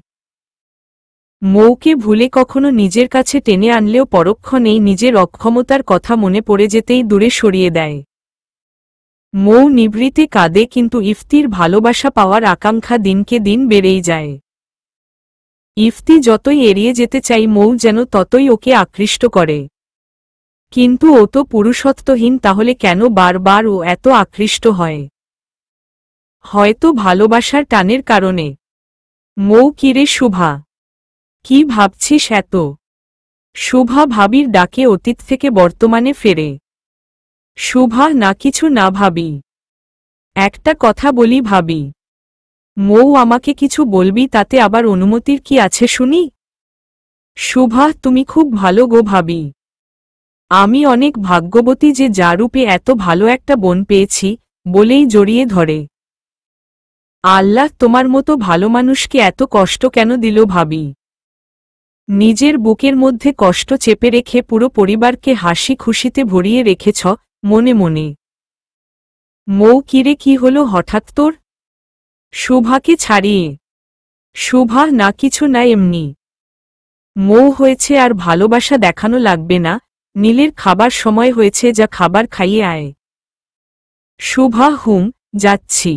মৌকে ভুলে কখনো নিজের কাছে টেনে আনলেও পরক্ষণেই নিজের অক্ষমতার কথা মনে পড়ে যেতেই দূরে সরিয়ে দেয়। মৌ নিভৃতে কাঁদে, কিন্তু ইফতির ভালোবাসা পাওয়ার আকাঙ্ক্ষা দিনকে দিন বেড়েই যায়। ইফতি যতই এড়িয়ে যেতে চাই মৌ যেন ততই ওকে আকৃষ্ট করে। কিন্তু ও তো পুরুষত্বহীন, তাহলে কেন বারবার ও এত আকৃষ্ট হয়? হয়তো ভালোবাসার টানের কারণে। মৌ কিরে শুভা, কি ভাবছিস এত? শুভা ভাবির ডাকে অতীত থেকে বর্তমানে ফেরে। শুভা না কিছু না ভাবি, একটা কথা বলি ভাবি। মৌ আমাকে কিছু বলবি, তাতে আবার অনুমতির কি আছে শুনি? শুভা তুমি খুব ভালো গো ভাবি। আমি অনেক ভাগ্যবতী যে যা রূপে এত ভালো একটা বোন পেয়েছি, বলেই জড়িয়ে ধরে। আল্লাহ তোমার মতো ভালো মানুষকে এত কষ্ট কেন দিল ভাবি? নিজের বুকের মধ্যে কষ্ট চেপে রেখে পুরো পরিবারকে হাসি খুশিতে ভরিয়ে রেখেছ মনে মনে। মৌ কিরে কি হলো হঠাৎ তোর? শুভাকে ছাড়িয়ে। শুভা না কিছু না এমনি। মৌ হয়েছে আর ভালোবাসা দেখানো লাগবে না, নীলের খাবার সময় হয়েছে, যা খাবার খাইয়ে আয়। শুভা হুম, যাচ্ছি।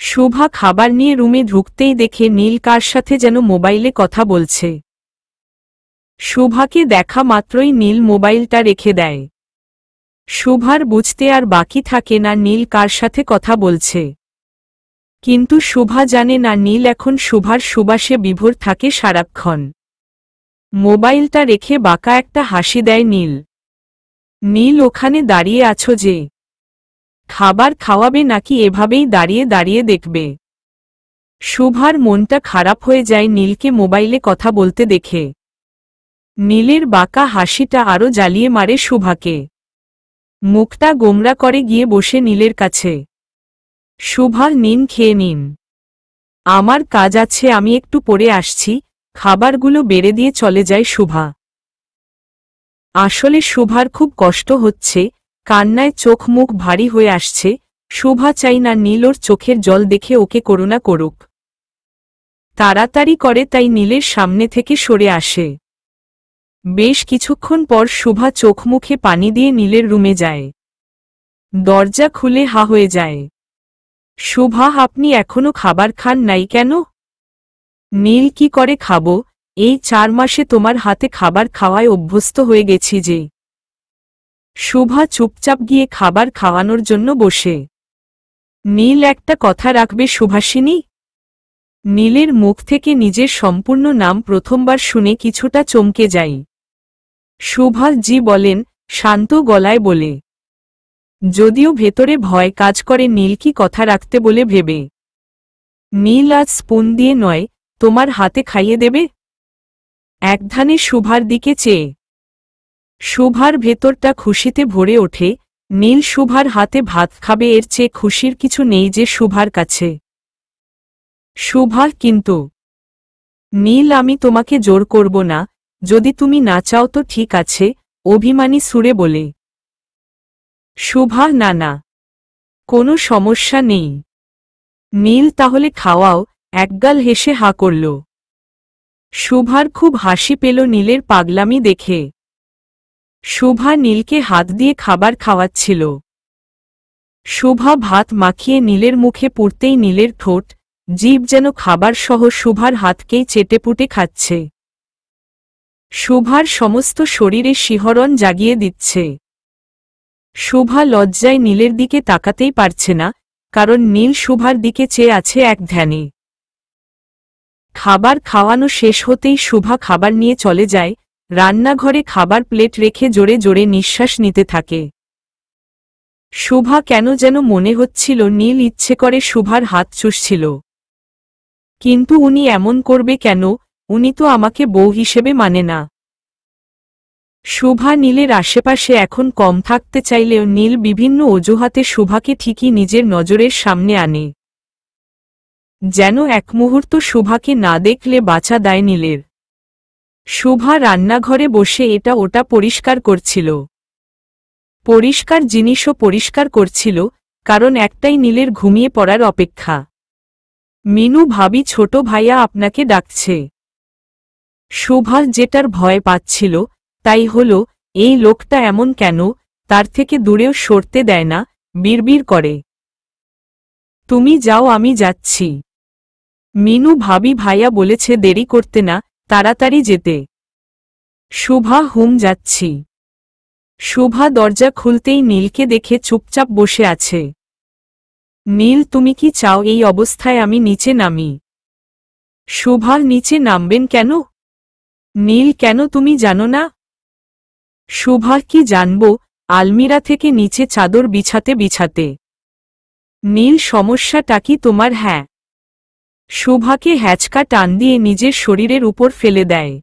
শুভা খাবার নিয়ে রুমে ঢুকতেই দেখে নীল কার সাথে যেন মোবাইলে কথা বলছে। শুভাকে দেখা মাত্রই নীল মোবাইলটা রেখে দেয়। শুভার বুঝতে আর বাকি থাকে না নীল কার সাথে কথা বলছে, কিন্তু শুভা জানে না নীল এখন শুভার সুবাসে বিভোর থাকে সারাক্ষণ। মোবাইলটা রেখে বাঁকা একটা হাসি দেয় নীল। নীল ওখানে দাঁড়িয়ে আছো যে? খাবার খাওয়াবে নাকি এভাবেই দাঁড়িয়ে দাঁড়িয়ে দেখবে? শুভার মনটা খারাপ হয়ে যায় নীলকে মোবাইলে কথা বলতে দেখে। নীলের বাঁকা হাসিটা আরও জ্বালিয়ে মারে শুভাকে। মুখটা গোমরা করে গিয়ে বসে নীলের কাছে। শুভা নিন, খেয়ে নিন। আমার কাজ আছে, আমি একটু পরে আসছি। খাবারগুলো বেড়ে দিয়ে চলে যায় শুভা। আসলে শুভার খুব কষ্ট হচ্ছে, কান্নায় চোখ মুখ ভারী হয়ে আসছে। শুভা চাই না নীল ওর চোখের জল দেখে ওকে করুণা করুক। তাড়াতাড়ি করে তাই নীলের সামনে থেকে সরে আসে। বেশ কিছুক্ষণ পর শুভা চোখ মুখে পানি দিয়ে নীলের রুমে যায়। দরজা খুলে হা হয়ে যায়। শুভা আপনি এখনো খাবার খান নাই কেন? নীল কি করে খাবো, এই 4 মাসে তোমার হাতে খাবার খাওয়ায় অভ্যস্ত হয়ে গেছি যে। শুভা চুপচাপ গিয়ে খাবার খাওয়ানোর জন্য বসে। নীল একটা কথা রাখবে সুভাষিনী? নীলের মুখ থেকে নিজের সম্পূর্ণ নাম প্রথমবার শুনে কিছুটা চমকে যাই। সুভা জি বলেন, শান্ত গলায় বলে। যদিও ভেতরে ভয় কাজ করে নীল কি কথা রাখতে বলে ভেবে। নীল আজ স্পুন দিয়ে নয়, তোমার হাতে খাইয়ে দেবে? একধানে শুভার দিকে চেয়ে। শুভার ভেতরটা খুশিতে ভরে ওঠে, নীল শুভার হাতে ভাত খাবে, এর চেয়ে খুশির কিছু নেই যে শুভার কাছে। শুভা কিন্তু। নীল আমি তোমাকে জোর করব না, যদি তুমি না চাও তো ঠিক আছে, অভিমানী সুরে বলে। শুভা না না, কোনো সমস্যা নেই। নীল তাহলে খাওয়াও, একগাল হেসে হা করল। শুভার খুব হাসি পেল নীলের পাগলামি দেখে। শুভা নীলকে হাত দিয়ে খাবার খাওয়াচ্ছিল। শুভা ভাত মাখিয়ে নীলের মুখে পুরতেই নীলের ঠোঁট, জিভ যেন খাবার সহ শুভার হাতকেই চেটেপুটে খাচ্ছে। শুভার সমস্ত শরীরে শিহরণ জাগিয়ে দিচ্ছে। শুভা লজ্জায় নীলের দিকে তাকাতেই পারছে না, কারণ নীল শুভার দিকে চেয়ে আছে এক ধ্যানে। খাবার খাওয়ানো শেষ হতেই শুভা খাবার নিয়ে চলে যায়, রান্নাঘরে খাবার প্লেট রেখে জোরে জোরে নিঃশ্বাস নিতে থাকে। শুভা কেন যেন মনে হচ্ছিল নীল ইচ্ছে করে শুভার হাত চুষছিল। কিন্তু উনি এমন করবে কেন, উনি তো আমাকে বউ হিসেবে মানে না। শুভা নীলের আশেপাশে এখন কম থাকতে চাইলেও নীল বিভিন্ন অজুহাতে শুভাকে ঠিকই নিজের নজরের সামনে আনে। যেন এক মুহূর্ত শুভাকে না দেখলে বাঁচা দায় নীলের। শুভা রান্নাঘরে বসে এটা ওটা পরিষ্কার করছিল। পরিষ্কার জিনিসও পরিষ্কার করছিল, কারণ একটাই নীলের ঘুমিয়ে পড়ার অপেক্ষা। মিনু ভাবি ছোট ভাইয়া আপনাকে ডাকছে। শুভা যেটার ভয় পাচ্ছিল তাই হল, এই লোকটা এমন কেন, তার থেকে দূরেও সরতে দেয় না, বিড়বিড় করে। তুমি যাও আমি যাচ্ছি। মিনু ভাবি ভাইয়া বলেছে দেরি করতে না, তাড়াতাড়ি যেতে। শুভা যাচ্ছি। শুভা দরজা খুলতেই নীলকে দেখে চুপচাপ বসে আছে। নীল তুমি কি চাও এই অবস্থায় আমি নিচে নামি? শুভা নিচে নামবেন কেন? নীল কেন তুমি জানো না? শুভা কি জানব, আলমিরা থেকে নিচে চাদর বিছাতে বিছাতে। নীল সমস্যাটা কি তোমার? হ্যাঁ। শুভাকে হ্যাচকা টান দিয়ে নিজের শরীরের উপর ফেলে দেয়।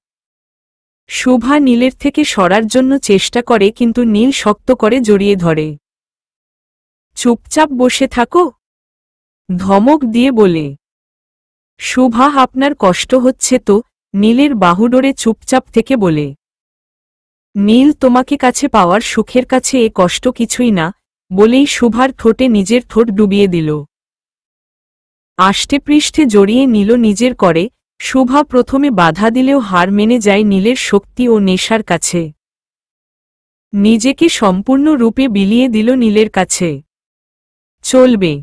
শুভা নীলের থেকে সরার জন্য চেষ্টা করে কিন্তু নীল শক্ত করে জড়িয়ে ধরে। চুপচাপ বসে থাকো, ধমক দিয়ে বলে। শুভা আপনার কষ্ট হচ্ছে তো? নীলের বাহু ডোরে চুপচাপ থেকে বলে। নীল তোমাকে কাছে পাওয়ার সুখের কাছে এ কষ্ট কিছুই না, বলেই শুভার ঠোঁটে নিজের ঠোঁট ডুবিয়ে দিল। আষ্টেপৃষ্ঠে জড়িয়ে নিল নিজের করে। শুভা প্রথমে বাধা দিলেও হার মেনে যায় নীলের শক্তি ও নেশার কাছে। নিজেকে সম্পূর্ণ রূপে বিলিয়ে দিল নীলের কাছে। চলবে।